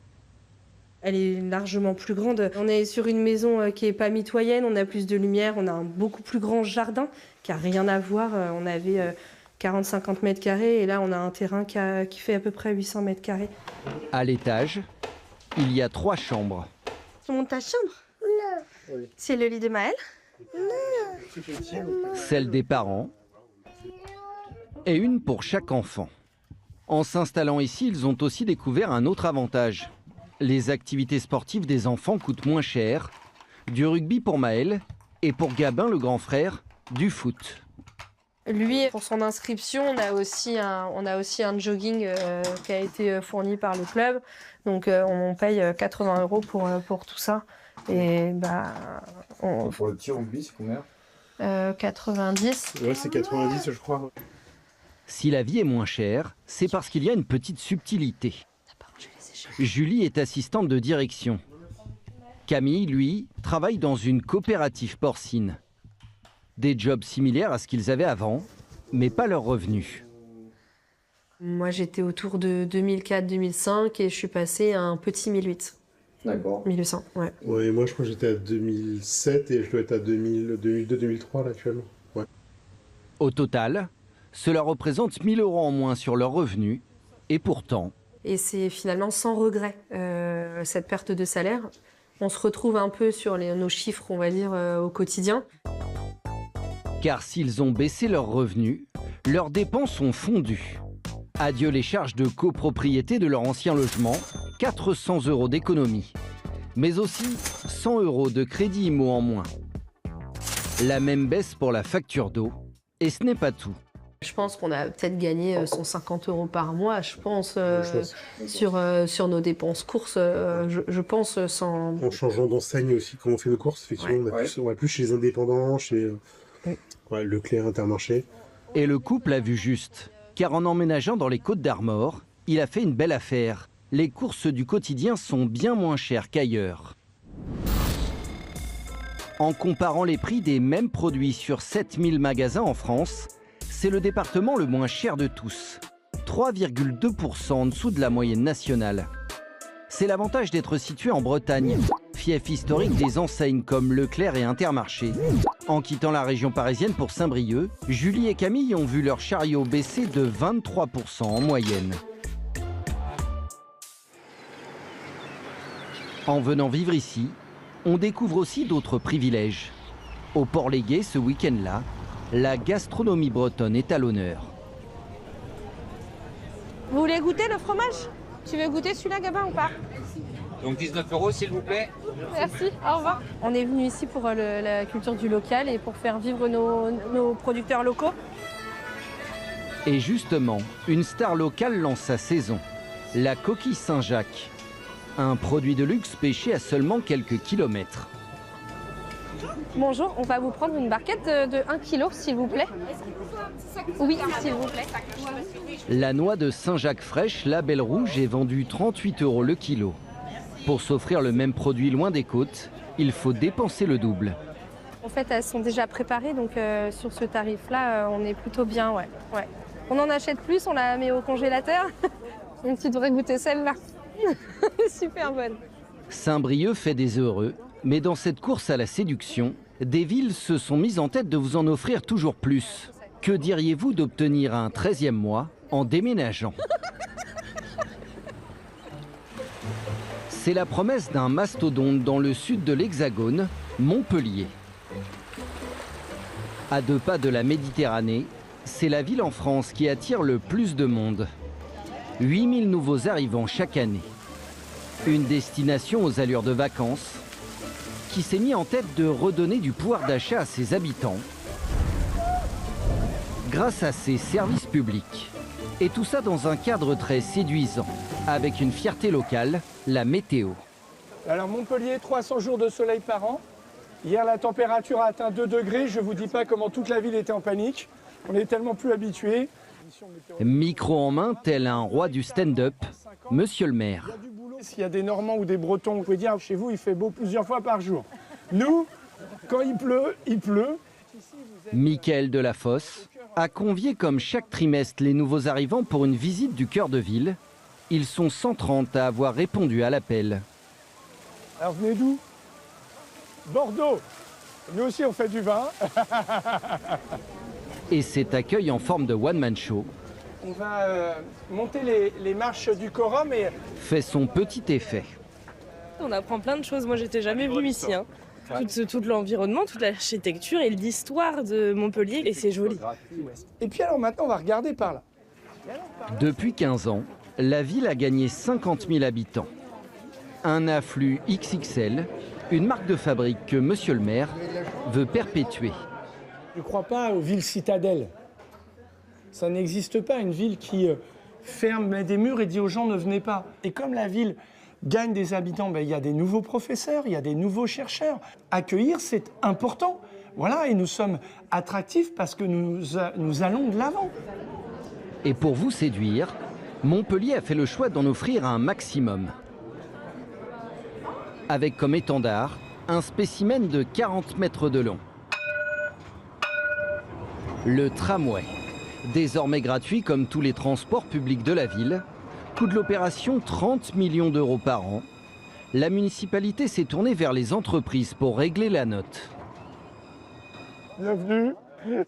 Elle est largement plus grande. On est sur une maison qui n'est pas mitoyenne, on a plus de lumière, on a un beaucoup plus grand jardin qui n'a rien à voir. On avait 40-50 mètres carrés et là on a un terrain qui fait à peu près 800 mètres carrés. À l'étage, il y a 3 chambres. Tu montes ta chambre? Non. C'est le lit de Maël? Non. Celle des parents et une pour chaque enfant. En s'installant ici, ils ont aussi découvert un autre avantage. Les activités sportives des enfants coûtent moins cher. Du rugby pour Maël et pour Gabin, le grand frère, du foot. Lui, pour son inscription, on a aussi un jogging qui a été fourni par le club. Donc on paye 80 € pour tout ça. Et bah, pour le petit rugby, c'est combien? 90. Ouais, c'est 90, je crois. Si la vie est moins chère, c'est parce qu'il y a une petite subtilité. Julie est assistante de direction. Camille, lui, travaille dans une coopérative porcine. Des jobs similaires à ce qu'ils avaient avant, mais pas leurs revenus. Moi, j'étais autour de 2004-2005 et je suis passée à un petit 1008. D'accord. 1800, ouais. Ouais, moi je crois que j'étais à 2007 et je dois être à 2002-2003 là actuellement. Ouais. Au total, cela représente 1 000 € en moins sur leurs revenus. Et pourtant... Et c'est finalement sans regret, cette perte de salaire. On se retrouve un peu sur nos chiffres, on va dire, au quotidien. Car s'ils ont baissé leurs revenus, leurs dépenses ont fondu. Adieu les charges de copropriété de leur ancien logement, 400 € d'économie. Mais aussi 100 € de crédit IMO en moins. La même baisse pour la facture d'eau. Et ce n'est pas tout. Je pense qu'on a peut-être gagné 150 € par mois, je pense, sur nos dépenses courses, je pense sans... En changeant d'enseigne aussi, quand on fait nos courses, effectivement, on va plus chez les indépendants, chez Leclerc, Intermarché. Et le couple a vu juste, car en emménageant dans les Côtes-d'Armor, il a fait une belle affaire. Les courses du quotidien sont bien moins chères qu'ailleurs. En comparant les prix des mêmes produits sur 7000 magasins en France, c'est le département le moins cher de tous, 3,2% en dessous de la moyenne nationale. C'est l'avantage d'être situé en Bretagne, fief historique des enseignes comme Leclerc et Intermarché. En quittant la région parisienne pour Saint-Brieuc, Julie et Camille ont vu leur chariot baisser de 23% en moyenne. En venant vivre ici, on découvre aussi d'autres privilèges. Au Port-Légué, ce week-end-là, la gastronomie bretonne est à l'honneur. Vous voulez goûter le fromage? Tu veux goûter celui-là, Gabin, ou pas? Donc 19 € s'il vous plaît. Merci, au revoir. On est venu ici pour la culture du local et pour faire vivre nos producteurs locaux. Et justement, une star locale lance sa saison, la coquille Saint-Jacques. Un produit de luxe pêché à seulement quelques kilomètres. Bonjour, on va vous prendre une barquette de 1 kg, s'il vous plaît. Oui, s'il vous plaît. La noix de Saint-Jacques fraîche, label rouge, est vendue 38 € le kilo. Pour s'offrir le même produit loin des côtes, il faut dépenser le double. En fait, elles sont déjà préparées, donc sur ce tarif-là, on est plutôt bien, ouais. On en achète plus, on la met au congélateur. Donc tu devrais goûter celle-là. Super bonne. Saint-Brieuc fait des heureux, mais dans cette course à la séduction, des villes se sont mises en tête de vous en offrir toujours plus. Que diriez-vous d'obtenir un 13e mois en déménageant? C'est la promesse d'un mastodonte dans le sud de l'Hexagone, Montpellier. À 2 pas de la Méditerranée, c'est la ville en France qui attire le plus de monde. 8000 nouveaux arrivants chaque année. Une destination aux allures de vacances qui s'est mis en tête de redonner du pouvoir d'achat à ses habitants grâce à ses services publics. Et tout ça dans un cadre très séduisant, avec une fierté locale, la météo. Alors Montpellier, 300 jours de soleil par an. Hier, la température a atteint 2 degrés. Je ne vous dis pas comment toute la ville était en panique. On est tellement plus habitués. Micro en main, tel un roi du stand-up, monsieur le maire. S'il y a des Normands ou des Bretons, vous pouvez dire chez vous, il fait beau plusieurs fois par jour. Nous, quand il pleut, il pleut. Michael Delafosse a convié comme chaque trimestre les nouveaux arrivants pour une visite du cœur de ville. Ils sont 130 à avoir répondu à l'appel. Alors venez d'où? Bordeaux. Nous aussi on fait du vin. Et cet accueil en forme de one-man show On va monter les marches du Corum et... fait son petit effet. On apprend plein de choses. Moi, j'étais jamais venue ici. Hein. Tout l'environnement, toute l'architecture et l'histoire de Montpellier. Et c'est joli. Et puis alors maintenant, on va regarder par là. Depuis 15 ans, la ville a gagné 50 000 habitants. Un afflux XXL, une marque de fabrique que monsieur le maire veut perpétuer. Je ne crois pas aux villes citadelles. Ça n'existe pas, une ville qui ferme, met des murs et dit aux gens ne venez pas. Et comme la ville gagne des habitants, il y a des nouveaux professeurs, il y a des nouveaux chercheurs. Accueillir, c'est important. Voilà, et nous sommes attractifs parce que nous allons de l'avant. Et pour vous séduire, Montpellier a fait le choix d'en offrir un maximum. Avec comme étendard un spécimen de 40 mètres de long. Le tramway, désormais gratuit comme tous les transports publics de la ville, coût de l'opération 30 millions d'euros par an. La municipalité s'est tournée vers les entreprises pour régler la note. Bienvenue,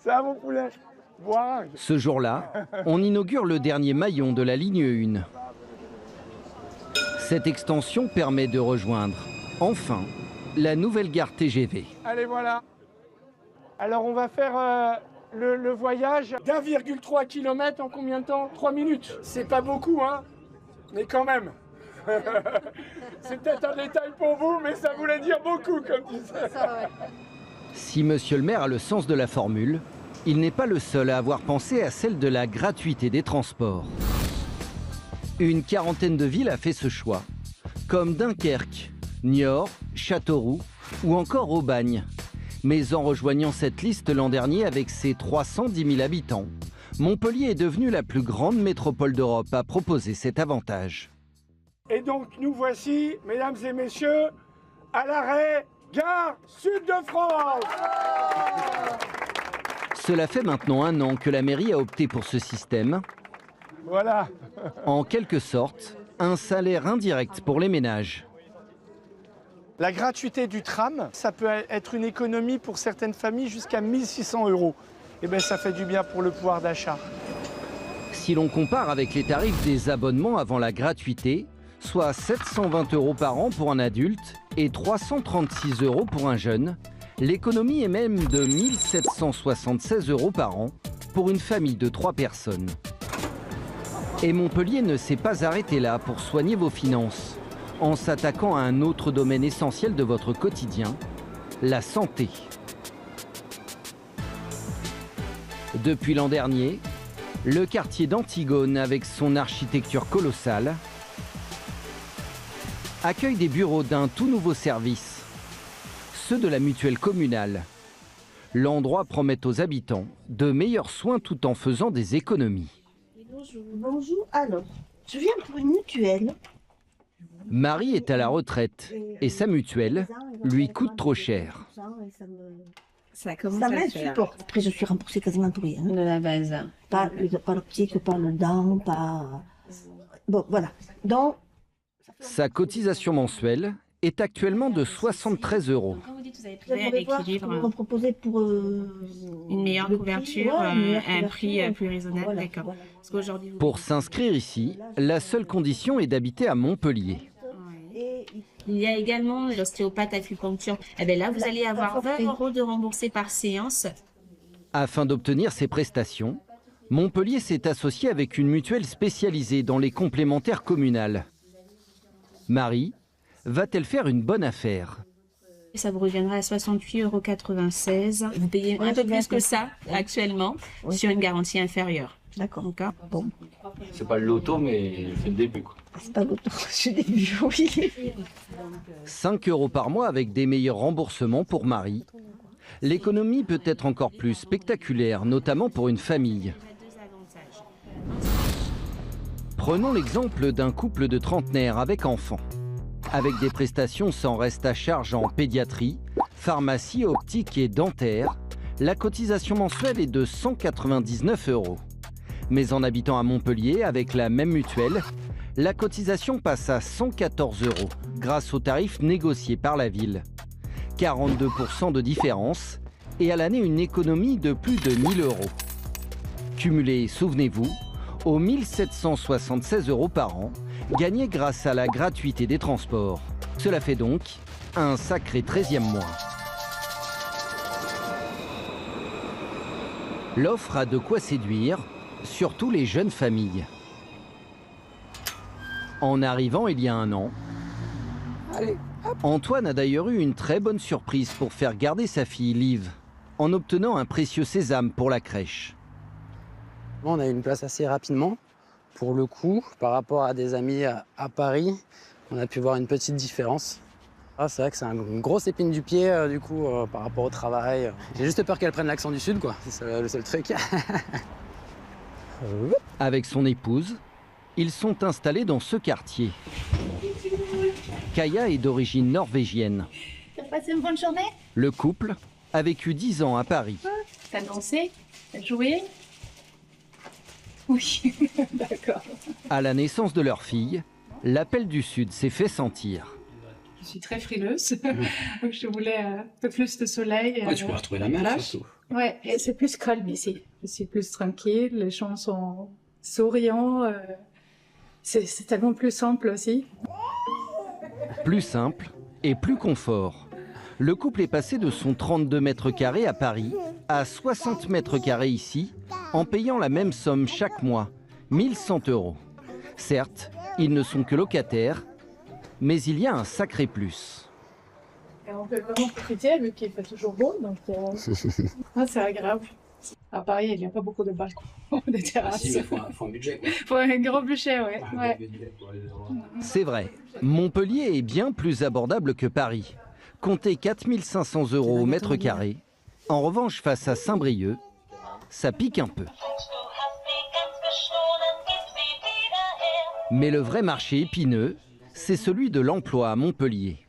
ça va mon poulet? Boire. Ce jour-là, on inaugure le dernier maillon de la ligne 1. Cette extension permet de rejoindre, enfin, la nouvelle gare TGV. Allez, voilà. Alors, on va faire le voyage d'1,3 km en combien de temps? 3 minutes. C'est pas beaucoup, hein? Mais quand même. C'est peut-être un détail pour vous, mais ça voulait dire beaucoup, comme disait. Si monsieur le maire a le sens de la formule, il n'est pas le seul à avoir pensé à celle de la gratuité des transports. Une quarantaine de villes a fait ce choix, comme Dunkerque, Niort, Châteauroux ou encore Aubagne. Mais en rejoignant cette liste l'an dernier avec ses 310 000 habitants, Montpellier est devenue la plus grande métropole d'Europe à proposer cet avantage. Et donc nous voici, mesdames et messieurs, à l'arrêt Gare Sud de France. Cela fait maintenant 1 an que la mairie a opté pour ce système. Voilà. En quelque sorte, un salaire indirect pour les ménages. La gratuité du tram, ça peut être une économie pour certaines familles jusqu'à 1 600 €. Et bien ça fait du bien pour le pouvoir d'achat. Si l'on compare avec les tarifs des abonnements avant la gratuité, soit 720 € par an pour un adulte et 336 € pour un jeune, l'économie est même de 1 776 € par an pour une famille de 3 personnes. Et Montpellier ne s'est pas arrêté là pour soigner vos finances, en s'attaquant à un autre domaine essentiel de votre quotidien, la santé. Depuis l'an dernier, le quartier d'Antigone, avec son architecture colossale, accueille des bureaux d'un tout nouveau service, ceux de la mutuelle communale. L'endroit promet aux habitants de meilleurs soins tout en faisant des économies. Bonjour, alors, je viens pour une mutuelle. Marie est à la retraite et sa mutuelle lui coûte trop cher. Ça m'insupporte. Après, je suis remboursée quasiment pour rien. De la base. Pas l'optique, pas le dent, pas... Bon, voilà. Donc... Sa cotisation mensuelle est actuellement de 73 €. Quand vous dites que vous avez trouvé un équilibre, vous proposez pour une meilleure couverture, un prix plus raisonnable, voilà, d'accord. Voilà. Parce qu'aujourd'hui, pour s'inscrire ici, la seule condition est d'habiter à Montpellier. Il y a également l'ostéopathe acupuncture. Eh bien là, vous allez avoir 20 € de remboursés par séance. Afin d'obtenir ces prestations, Montpellier s'est associé avec une mutuelle spécialisée dans les complémentaires communales. Marie va-t-elle faire une bonne affaire? Ça vous reviendra à 68,96 €. Vous payez un peu plus que ça actuellement sur une garantie inférieure. D'accord. Bon. C'est pas le loto, mais c'est le début, quoi. C'est pas le loto, c'est le début, oui. 5 € par mois avec des meilleurs remboursements pour Marie. L'économie peut être encore plus spectaculaire, notamment pour une famille. Prenons l'exemple d'un couple de trentenaires avec enfants. Avec des prestations sans reste à charge en pédiatrie, pharmacie, optique et dentaire, la cotisation mensuelle est de 199 €. Mais en habitant à Montpellier, avec la même mutuelle, la cotisation passe à 114 € grâce aux tarifs négociés par la ville. 42% de différence et à l'année une économie de plus de 1 000 €. Cumulé, souvenez-vous, aux 1 776 € par an, gagnés grâce à la gratuité des transports. Cela fait donc un sacré 13e mois. L'offre a de quoi séduire, surtout les jeunes familles. En arrivant il y a 1 an, Antoine a d'ailleurs eu une très bonne surprise pour faire garder sa fille Liv, en obtenant un précieux sésame pour la crèche. On a eu une place assez rapidement. Pour le coup, par rapport à des amis à Paris, on a pu voir une petite différence. C'est vrai que c'est une grosse épine du pied, du coup, par rapport au travail. J'ai juste peur qu'elle prenne l'accent du Sud, quoi. C'est le seul truc. Avec son épouse, ils sont installés dans ce quartier. Kaya est d'origine norvégienne. T'as passé une bonne journée? Le couple a vécu 10 ans à Paris. T'as dansé? T'as joué? Oui, d'accord. À la naissance de leur fille, l'appel du Sud s'est fait sentir. Je suis très frileuse. Je voulais un peu plus de soleil. Ouais, tu peux retrouver la mer, surtout. Ouais, et c'est plus calme ici. Je suis plus tranquille, les gens sont souriants. C'est tellement plus simple aussi. Plus simple et plus confort. Le couple est passé de son 32 mètres carrés à Paris à 60 mètres carrés ici, en payant la même somme chaque mois, 1 100 €. Certes, ils ne sont que locataires, mais il y a un sacré plus. Et on peut vraiment profiter vu qu'il fait toujours beau, donc c'est agréable. À Paris, il n'y a pas beaucoup de balcons, de terrasses. Il faut un budget, quoi. Faut un gros budget, ouais. C'est vrai, Montpellier est bien plus abordable que Paris. Comptez 4 500 € au mètre carré. En revanche, face à Saint-Brieuc, ça pique un peu. Mais le vrai marché épineux, c'est celui de l'emploi à Montpellier.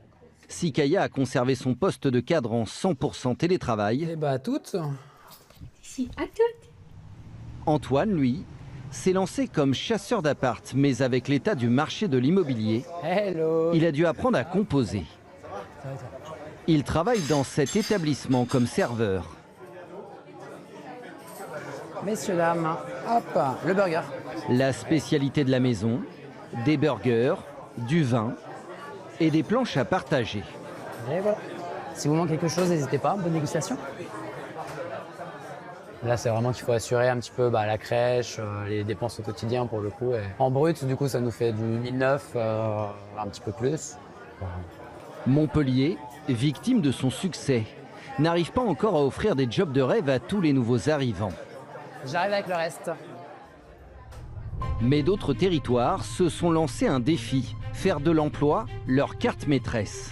Si Kaya a conservé son poste de cadre en 100% télétravail, Eh bah à toutes. Si, à toutes. Antoine, lui, s'est lancé comme chasseur d'appart, mais avec l'état du marché de l'immobilier, il a dû apprendre à composer. Il travaille dans cet établissement comme serveur. Messieurs, dames, hop, le burger. La spécialité de la maison, des burgers, du vin et des planches à partager. Et voilà. Si vous manquez quelque chose, n'hésitez pas, bonne dégustation. Là, c'est vraiment qu'il faut assurer un petit peu la crèche, les dépenses au quotidien pour le coup. Et en brut, du coup, ça nous fait du 1 900, un petit peu plus. Montpellier, victime de son succès, n'arrive pas encore à offrir des jobs de rêve à tous les nouveaux arrivants. J'arrive avec le reste. Mais d'autres territoires se sont lancés un défi, faire de l'emploi leur carte maîtresse.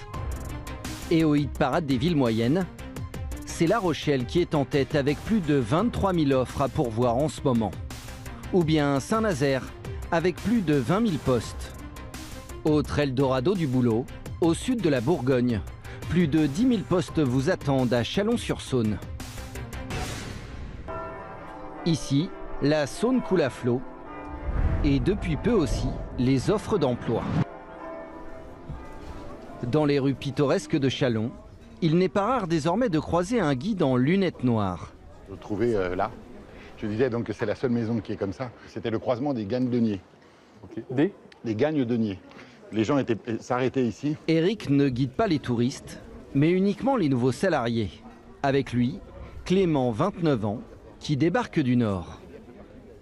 Et au hit parade des villes moyennes, c'est La Rochelle qui est en tête avec plus de 23 000 offres à pourvoir en ce moment. Ou bien Saint-Nazaire, avec plus de 20 000 postes. Autre Eldorado du boulot, au sud de la Bourgogne, plus de 10 000 postes vous attendent à Chalon-sur-Saône. Ici, la Saône coule à flot, et depuis peu aussi, les offres d'emploi. Dans les rues pittoresques de Chalon, il n'est pas rare désormais de croiser un guide en lunettes noires. Je le trouvais là. Je disais donc que c'est la seule maison qui est comme ça. C'était le croisement des Gagnes-Deniers. Des Gagnes-Deniers. Les gens s'arrêtaient ici. Eric ne guide pas les touristes, mais uniquement les nouveaux salariés. Avec lui, Clément, 29 ans, qui débarque du Nord.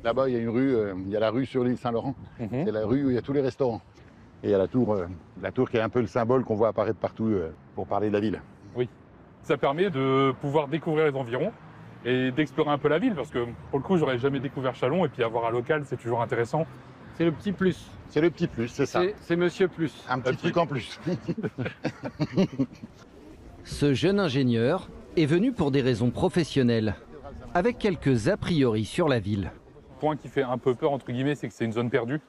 Là-bas, il y a une rue, il y a la rue sur l'île Saint-Laurent. C'est la rue où il y a tous les restaurants. Et il y a la tour qui est un peu le symbole qu'on voit apparaître partout pour parler de la ville. Oui, ça permet de pouvoir découvrir les environs et d'explorer un peu la ville, parce que pour le coup, j'aurais jamais découvert Chalon, et puis avoir un local, c'est toujours intéressant. C'est le petit plus. C'est le petit plus, c'est ça. C'est Monsieur Plus. Un petit truc en plus. Ce jeune ingénieur est venu pour des raisons professionnelles, avec quelques a priori sur la ville. Le point qui fait un peu peur, entre guillemets, c'est que c'est une zone perdue.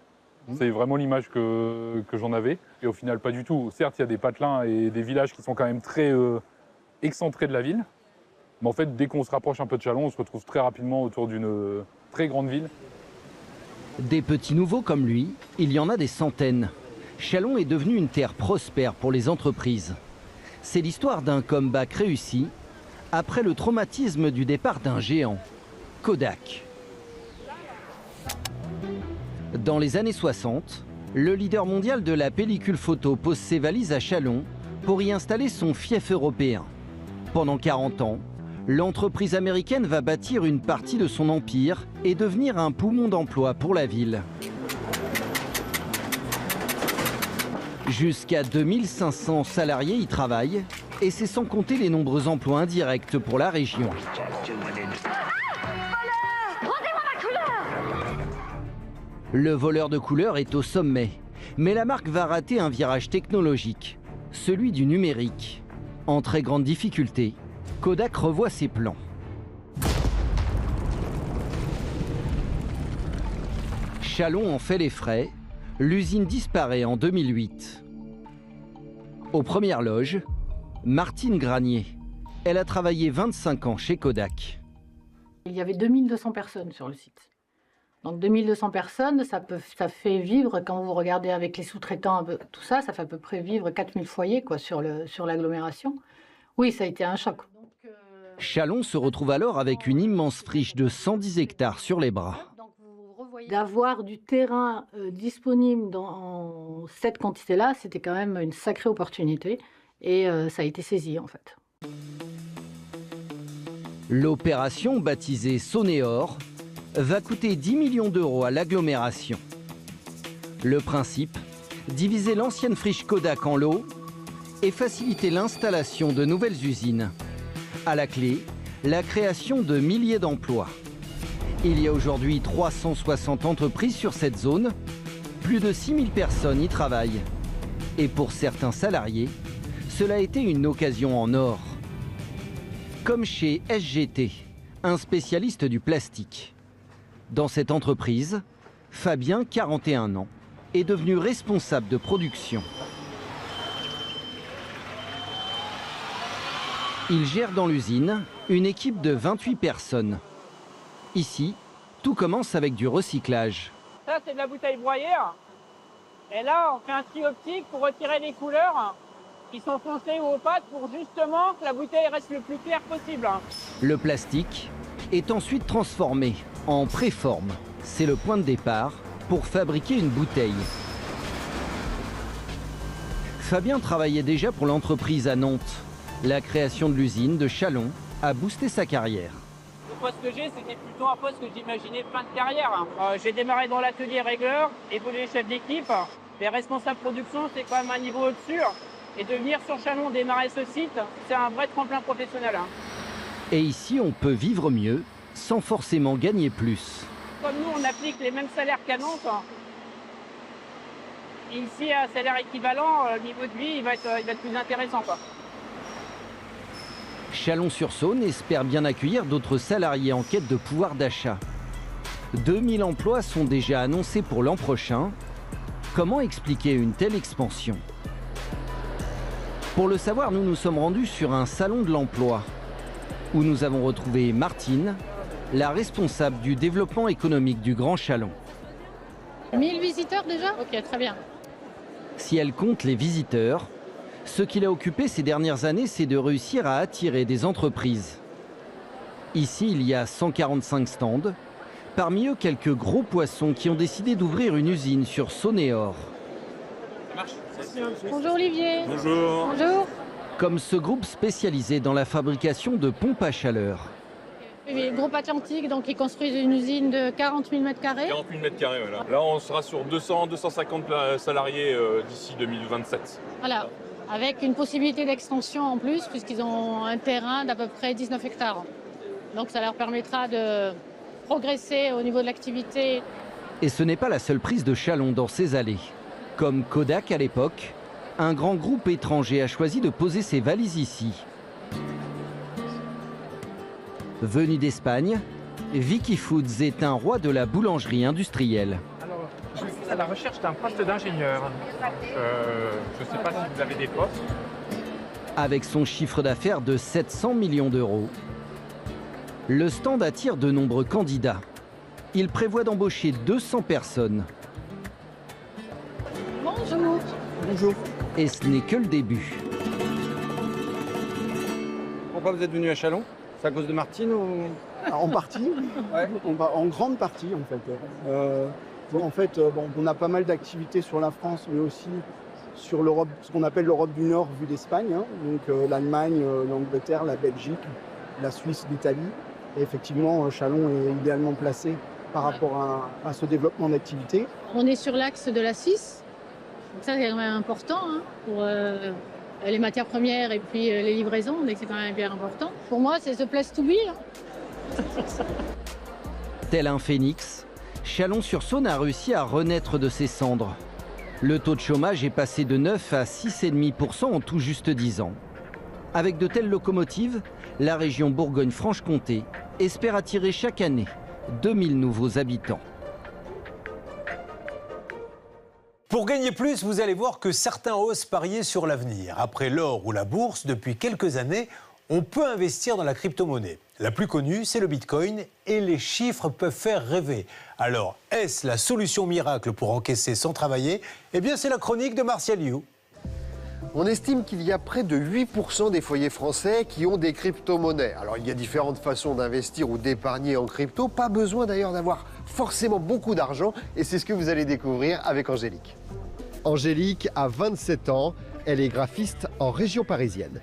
C'est vraiment l'image que j'en avais. Et au final, pas du tout. Certes, il y a des patelins et des villages qui sont quand même très excentrés de la ville. Mais en fait, dès qu'on se rapproche un peu de Chalon, on se retrouve très rapidement autour d'une très grande ville. Des petits nouveaux comme lui, il y en a des centaines. Chalon est devenu une terre prospère pour les entreprises. C'est l'histoire d'un comeback réussi après le traumatisme du départ d'un géant, Kodak. Dans les années 60, le leader mondial de la pellicule photo pose ses valises à Chalon pour y installer son fief européen. Pendant 40 ans, l'entreprise américaine va bâtir une partie de son empire et devenir un poumon d'emploi pour la ville. Jusqu'à 2500 salariés y travaillent, et c'est sans compter les nombreux emplois indirects pour la région. Le voleur de couleurs est au sommet, mais la marque va rater un virage technologique, celui du numérique. En très grande difficulté, Kodak revoit ses plans. Chalon en fait les frais. L'usine disparaît en 2008. Aux premières loges, Martine Granier. Elle a travaillé 25 ans chez Kodak. Il y avait 2200 personnes sur le site. Donc 2200 personnes, ça fait vivre, quand vous regardez avec les sous-traitants, tout ça, ça fait à peu près vivre 4000 foyers quoi, sur l'agglomération. Oui, ça a été un choc. Chalon se retrouve alors avec une immense friche de 110 hectares sur les bras. D'avoir du terrain disponible dans cette quantité-là, c'était quand même une sacrée opportunité. Et ça a été saisi en fait. L'opération, baptisée Sonéor, va coûter 10 millions d'euros à l'agglomération. Le principe, diviser l'ancienne friche Kodak en lots et faciliter l'installation de nouvelles usines. À la clé, la création de milliers d'emplois. Il y a aujourd'hui 360 entreprises sur cette zone. Plus de 6000 personnes y travaillent. Et pour certains salariés, cela a été une occasion en or. Comme chez SGT, un spécialiste du plastique. Dans cette entreprise, Fabien, 41 ans, est devenu responsable de production. Il gère dans l'usine une équipe de 28 personnes. Ici, tout commence avec du recyclage. Ça, c'est de la bouteille broyée. Et là, on fait un tri optique pour retirer les couleurs qui sont foncées ou opaques pour justement que la bouteille reste le plus claire possible. Le plastique est ensuite transformé en préforme. C'est le point de départ pour fabriquer une bouteille. Fabien travaillait déjà pour l'entreprise à Nantes. La création de l'usine de Chalon a boosté sa carrière. Le poste que j'ai, c'était plutôt un poste que j'imaginais fin de carrière. J'ai démarré dans l'atelier régleur, évolué chef d'équipe. Les responsables production, c'est quand même un niveau au-dessus. Et de venir sur Chalon démarrer ce site, c'est un vrai tremplin professionnel. Et ici, on peut vivre mieux sans forcément gagner plus. Comme nous, on applique les mêmes salaires qu'à Nantes. Ici, à salaire équivalent, le niveau de vie il va être plus intéressant, quoi. Chalon-sur-Saône espère bien accueillir d'autres salariés en quête de pouvoir d'achat. 2000 emplois sont déjà annoncés pour l'an prochain. Comment expliquer une telle expansion? Pour le savoir, nous nous sommes rendus sur un salon de l'emploi où nous avons retrouvé Martine, la responsable du développement économique du Grand Chalon. 1000 visiteurs déjà? Ok, très bien. Si elle compte les visiteurs, ce qui l'a occupé ces dernières années, c'est de réussir à attirer des entreprises. Ici, il y a 145 stands. Parmi eux, quelques gros poissons qui ont décidé d'ouvrir une usine sur Sonéor. Bonjour Olivier. Bonjour. Bonjour. Comme ce groupe spécialisé dans la fabrication de pompes à chaleur. Le groupe Atlantique, donc, ils construisent une usine de 40 000 m². 40 000 m², voilà. Là, on sera sur 200-250 salariés d'ici 2027. Voilà, avec une possibilité d'extension en plus, puisqu'ils ont un terrain d'à peu près 19 hectares. Donc ça leur permettra de progresser au niveau de l'activité. Et ce n'est pas la seule prise de Chalon dans ces allées. Comme Kodak à l'époque, un grand groupe étranger a choisi de poser ses valises ici. Venu d'Espagne, Vicky Foods est un roi de la boulangerie industrielle. Alors, je suis à la recherche d'un poste d'ingénieur. Je ne sais pas si vous avez des postes. Avec son chiffre d'affaires de 700 millions d'euros, le stand attire de nombreux candidats. Il prévoit d'embaucher 200 personnes. Bonjour. Bonjour. Et ce n'est que le début. Pourquoi vous êtes venu à Chalon? C'est à cause de Martine ou... En partie, ouais. En grande partie en fait. On a pas mal d'activités sur la France, mais aussi sur l'Europe, ce qu'on appelle l'Europe du Nord vue d'Espagne, hein. Donc l'Allemagne, l'Angleterre, la Belgique, la Suisse, l'Italie. Et effectivement, Chalon est idéalement placé par rapport à ce développement d'activité. On est sur l'axe de la Suisse, donc ça c'est quand même important hein, pour les matières premières et puis les livraisons, donc c'est quand même bien important. Pour moi, c'est the place to be. Hein. Tel un phénix, Chalon-sur-Saône a réussi à renaître de ses cendres. Le taux de chômage est passé de 9 à 6,5% en tout juste 10 ans. Avec de telles locomotives, la région Bourgogne-Franche-Comté espère attirer chaque année 2000 nouveaux habitants. Pour gagner plus, vous allez voir que certains osent parier sur l'avenir. Après l'or ou la bourse, depuis quelques années, on peut investir dans la crypto-monnaie. La plus connue, c'est le Bitcoin, et les chiffres peuvent faire rêver. Alors, est-ce la solution miracle pour encaisser sans travailler? Eh bien, c'est la chronique de Martial Liu. On estime qu'il y a près de 8% des foyers français qui ont des crypto-monnaies. Alors, il y a différentes façons d'investir ou d'épargner en crypto. Pas besoin d'ailleurs d'avoir forcément beaucoup d'argent, et c'est ce que vous allez découvrir avec Angélique. Angélique a 27 ans, elle est graphiste en région parisienne.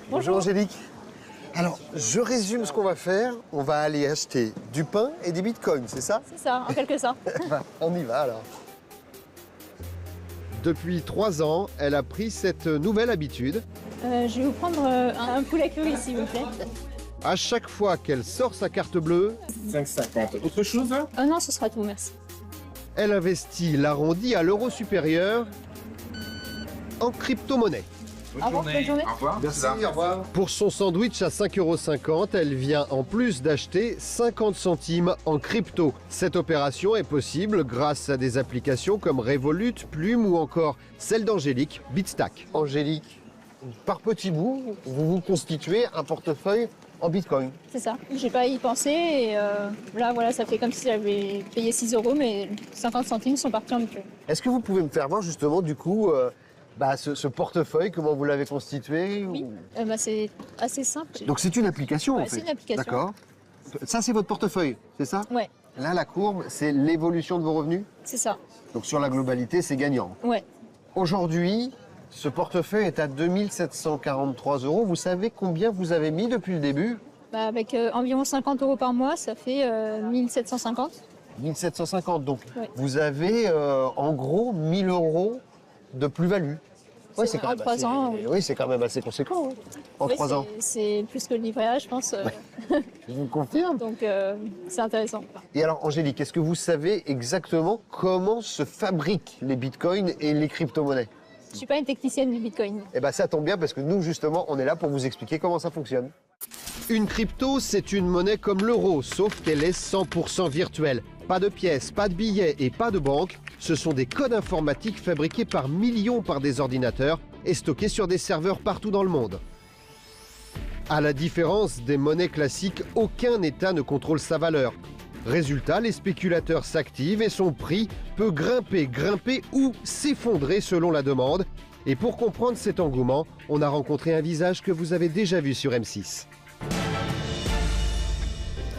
Bonjour Angélique. Alors, je résume ce qu'on va faire. On va aller acheter du pain et des bitcoins, c'est ça? C'est ça, en quelque sorte. On y va alors. Depuis 3 ans, elle a pris cette nouvelle habitude. Je vais vous prendre un poulet curry, s'il vous plaît. À chaque fois qu'elle sort sa carte bleue... 5,50. Autre chose? Non, ce sera tout, merci. Elle investit l'arrondi à l'euro supérieur en crypto-monnaie. Bonne journée. Au revoir. Merci, au revoir. Pour son sandwich à 5,50 €, elle vient en plus d'acheter 50 centimes en crypto. Cette opération est possible grâce à des applications comme Revolut, Plume ou encore celle d'Angélique, Bitstack. Angélique, par petits bouts, vous vous constituez un portefeuille en Bitcoin. C'est ça. J'ai pas à y penser et là, voilà, ça fait comme si j'avais payé 6 €, mais 50 centimes sont partis en Bitcoin. Est-ce que vous pouvez me faire voir justement du coup ce portefeuille, comment vous l'avez constitué? Oui, c'est assez simple. Donc c'est une application en fait? C'est une application. D'accord. Ça c'est votre portefeuille, c'est ça? Ouais. Là la courbe, c'est l'évolution de vos revenus? C'est ça. Donc sur la globalité, c'est gagnant. Ouais. Aujourd'hui, ce portefeuille est à 2 743 €. Vous savez combien vous avez mis depuis le début? Avec environ 50 € par mois, ça fait 1750. 1750, donc ouais. Vous avez en gros 1000 € de plus-value. Ouais, c'est en 3 ans. Oui, c'est quand même assez conséquent en 3 ans. C'est plus que le livret A, je pense. Je vous confirme. Donc c'est intéressant. Et alors Angélique, est-ce que vous savez exactement comment se fabriquent les bitcoins et les crypto-monnaies? Je suis pas une technicienne du Bitcoin. Eh bien ça tombe bien parce que nous justement on est là pour vous expliquer comment ça fonctionne. Une crypto, c'est une monnaie comme l'euro, sauf qu'elle est 100% virtuelle. Pas de pièces, pas de billets et pas de banque. Ce sont des codes informatiques fabriqués par millions par des ordinateurs et stockés sur des serveurs partout dans le monde. À la différence des monnaies classiques, aucun État ne contrôle sa valeur. Résultat, les spéculateurs s'activent et son prix peut grimper ou s'effondrer selon la demande. Et pour comprendre cet engouement, on a rencontré un visage que vous avez déjà vu sur M6.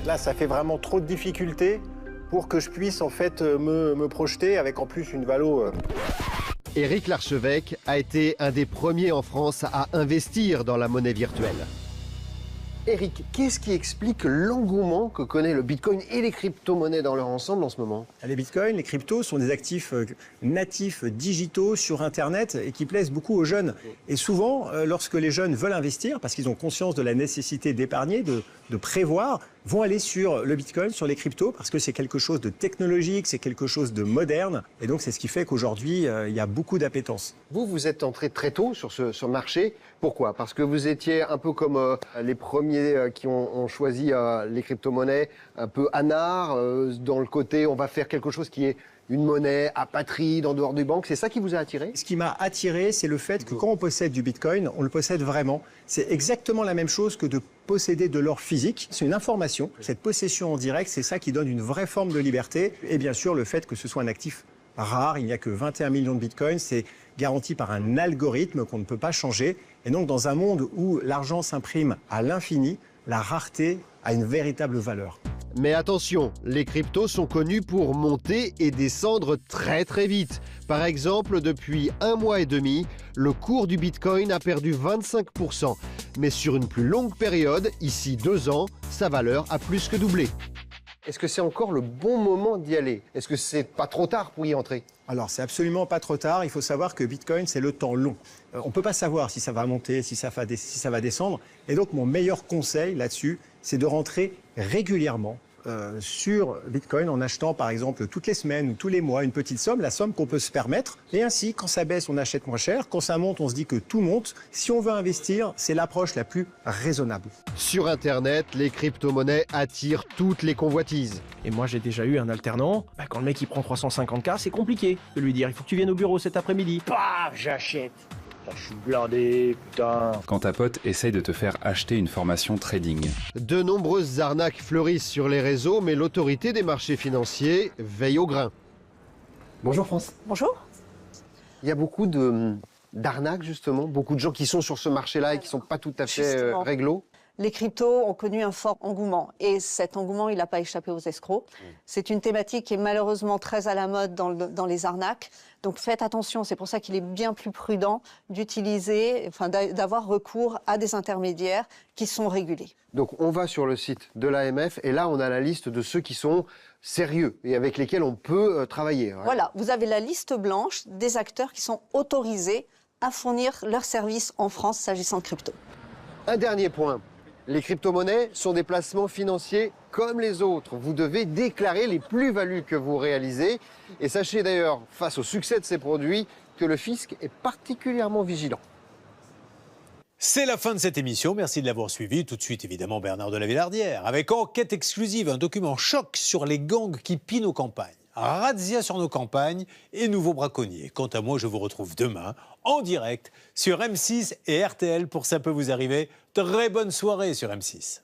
Là, ça fait vraiment trop de difficultés pour que je puisse en fait me projeter avec en plus une valo. Éric Larchevêque a été un des premiers en France à investir dans la monnaie virtuelle. Éric, qu'est-ce qui explique l'engouement que connaît le Bitcoin et les crypto-monnaies dans leur ensemble en ce moment? Les bitcoins, les cryptos sont des actifs natifs, digitaux sur Internet et qui plaisent beaucoup aux jeunes. Et souvent, lorsque les jeunes veulent investir, parce qu'ils ont conscience de la nécessité d'épargner, de prévoir, vont aller sur le Bitcoin, sur les cryptos, parce que c'est quelque chose de technologique, c'est quelque chose de moderne. Et donc, c'est ce qui fait qu'aujourd'hui, il y a beaucoup d'appétence. Vous êtes entré très tôt sur ce marché. Pourquoi? Parce que vous étiez un peu comme les premiers qui ont choisi les crypto-monnaies, un peu anard, dans le côté on va faire quelque chose qui est une monnaie apatride en dehors des banques. C'est ça qui vous a attiré? Ce qui m'a attiré, c'est le fait que quand on possède du Bitcoin, on le possède vraiment. C'est exactement la même chose que de posséder de l'or physique. C'est une information. Cette possession en direct, c'est ça qui donne une vraie forme de liberté. Et bien sûr, le fait que ce soit un actif rare, il n'y a que 21 millions de bitcoins, c'est garanti par un algorithme qu'on ne peut pas changer. Et donc, dans un monde où l'argent s'imprime à l'infini, la rareté a une véritable valeur. Mais attention, les cryptos sont connus pour monter et descendre très très vite. Par exemple, depuis 1 mois et demi, le cours du Bitcoin a perdu 25%. Mais sur une plus longue période, ici 2 ans, sa valeur a plus que doublé. Est-ce que c'est encore le bon moment d'y aller? Est-ce que c'est pas trop tard pour y entrer? Alors, c'est absolument pas trop tard. Il faut savoir que Bitcoin, c'est le temps long. On ne peut pas savoir si ça va monter, si ça va descendre. Et donc, mon meilleur conseil là-dessus, c'est de rentrer régulièrement, sur Bitcoin en achetant par exemple toutes les semaines ou tous les mois une petite somme, la somme qu'on peut se permettre. Et ainsi, quand ça baisse, on achète moins cher. Quand ça monte, on se dit que tout monte. Si on veut investir, c'est l'approche la plus raisonnable. Sur Internet, les crypto-monnaies attirent toutes les convoitises. Et moi, j'ai déjà eu un alternant. Quand le mec il prend 350K, c'est compliqué de lui dire il faut que tu viennes au bureau cet après-midi. Paf, j'achète. Je suis blindé, putain. Quand ta pote essaye de te faire acheter une formation trading. De nombreuses arnaques fleurissent sur les réseaux, mais l'autorité des marchés financiers veille au grain. Bonjour France. Bonjour. Il y a beaucoup d'arnaques justement, beaucoup de gens qui sont sur ce marché-là et qui ne sont pas tout à fait réglo. Les cryptos ont connu un fort engouement et cet engouement, il n'a pas échappé aux escrocs. C'est une thématique qui est malheureusement très à la mode dans les arnaques. Donc faites attention, c'est pour ça qu'il est bien plus prudent d'utiliser, d'avoir recours à des intermédiaires qui sont régulés. Donc on va sur le site de l'AMF et là on a la liste de ceux qui sont sérieux et avec lesquels on peut travailler. Ouais. Voilà, vous avez la liste blanche des acteurs qui sont autorisés à fournir leurs services en France s'agissant de crypto. Un dernier point. Les crypto-monnaies sont des placements financiers comme les autres. Vous devez déclarer les plus-values que vous réalisez. Et sachez d'ailleurs, face au succès de ces produits, que le fisc est particulièrement vigilant. C'est la fin de cette émission. Merci de l'avoir suivi. Tout de suite, évidemment, Bernard de la Villardière, avec enquête exclusive, un document choc sur les gangs qui pillent nos campagnes. Razzia sur nos campagnes et nouveaux braconniers. Quant à moi, je vous retrouve demain en direct sur M6 et RTL pour Ça peut vous arriver. Très bonne soirée sur M6.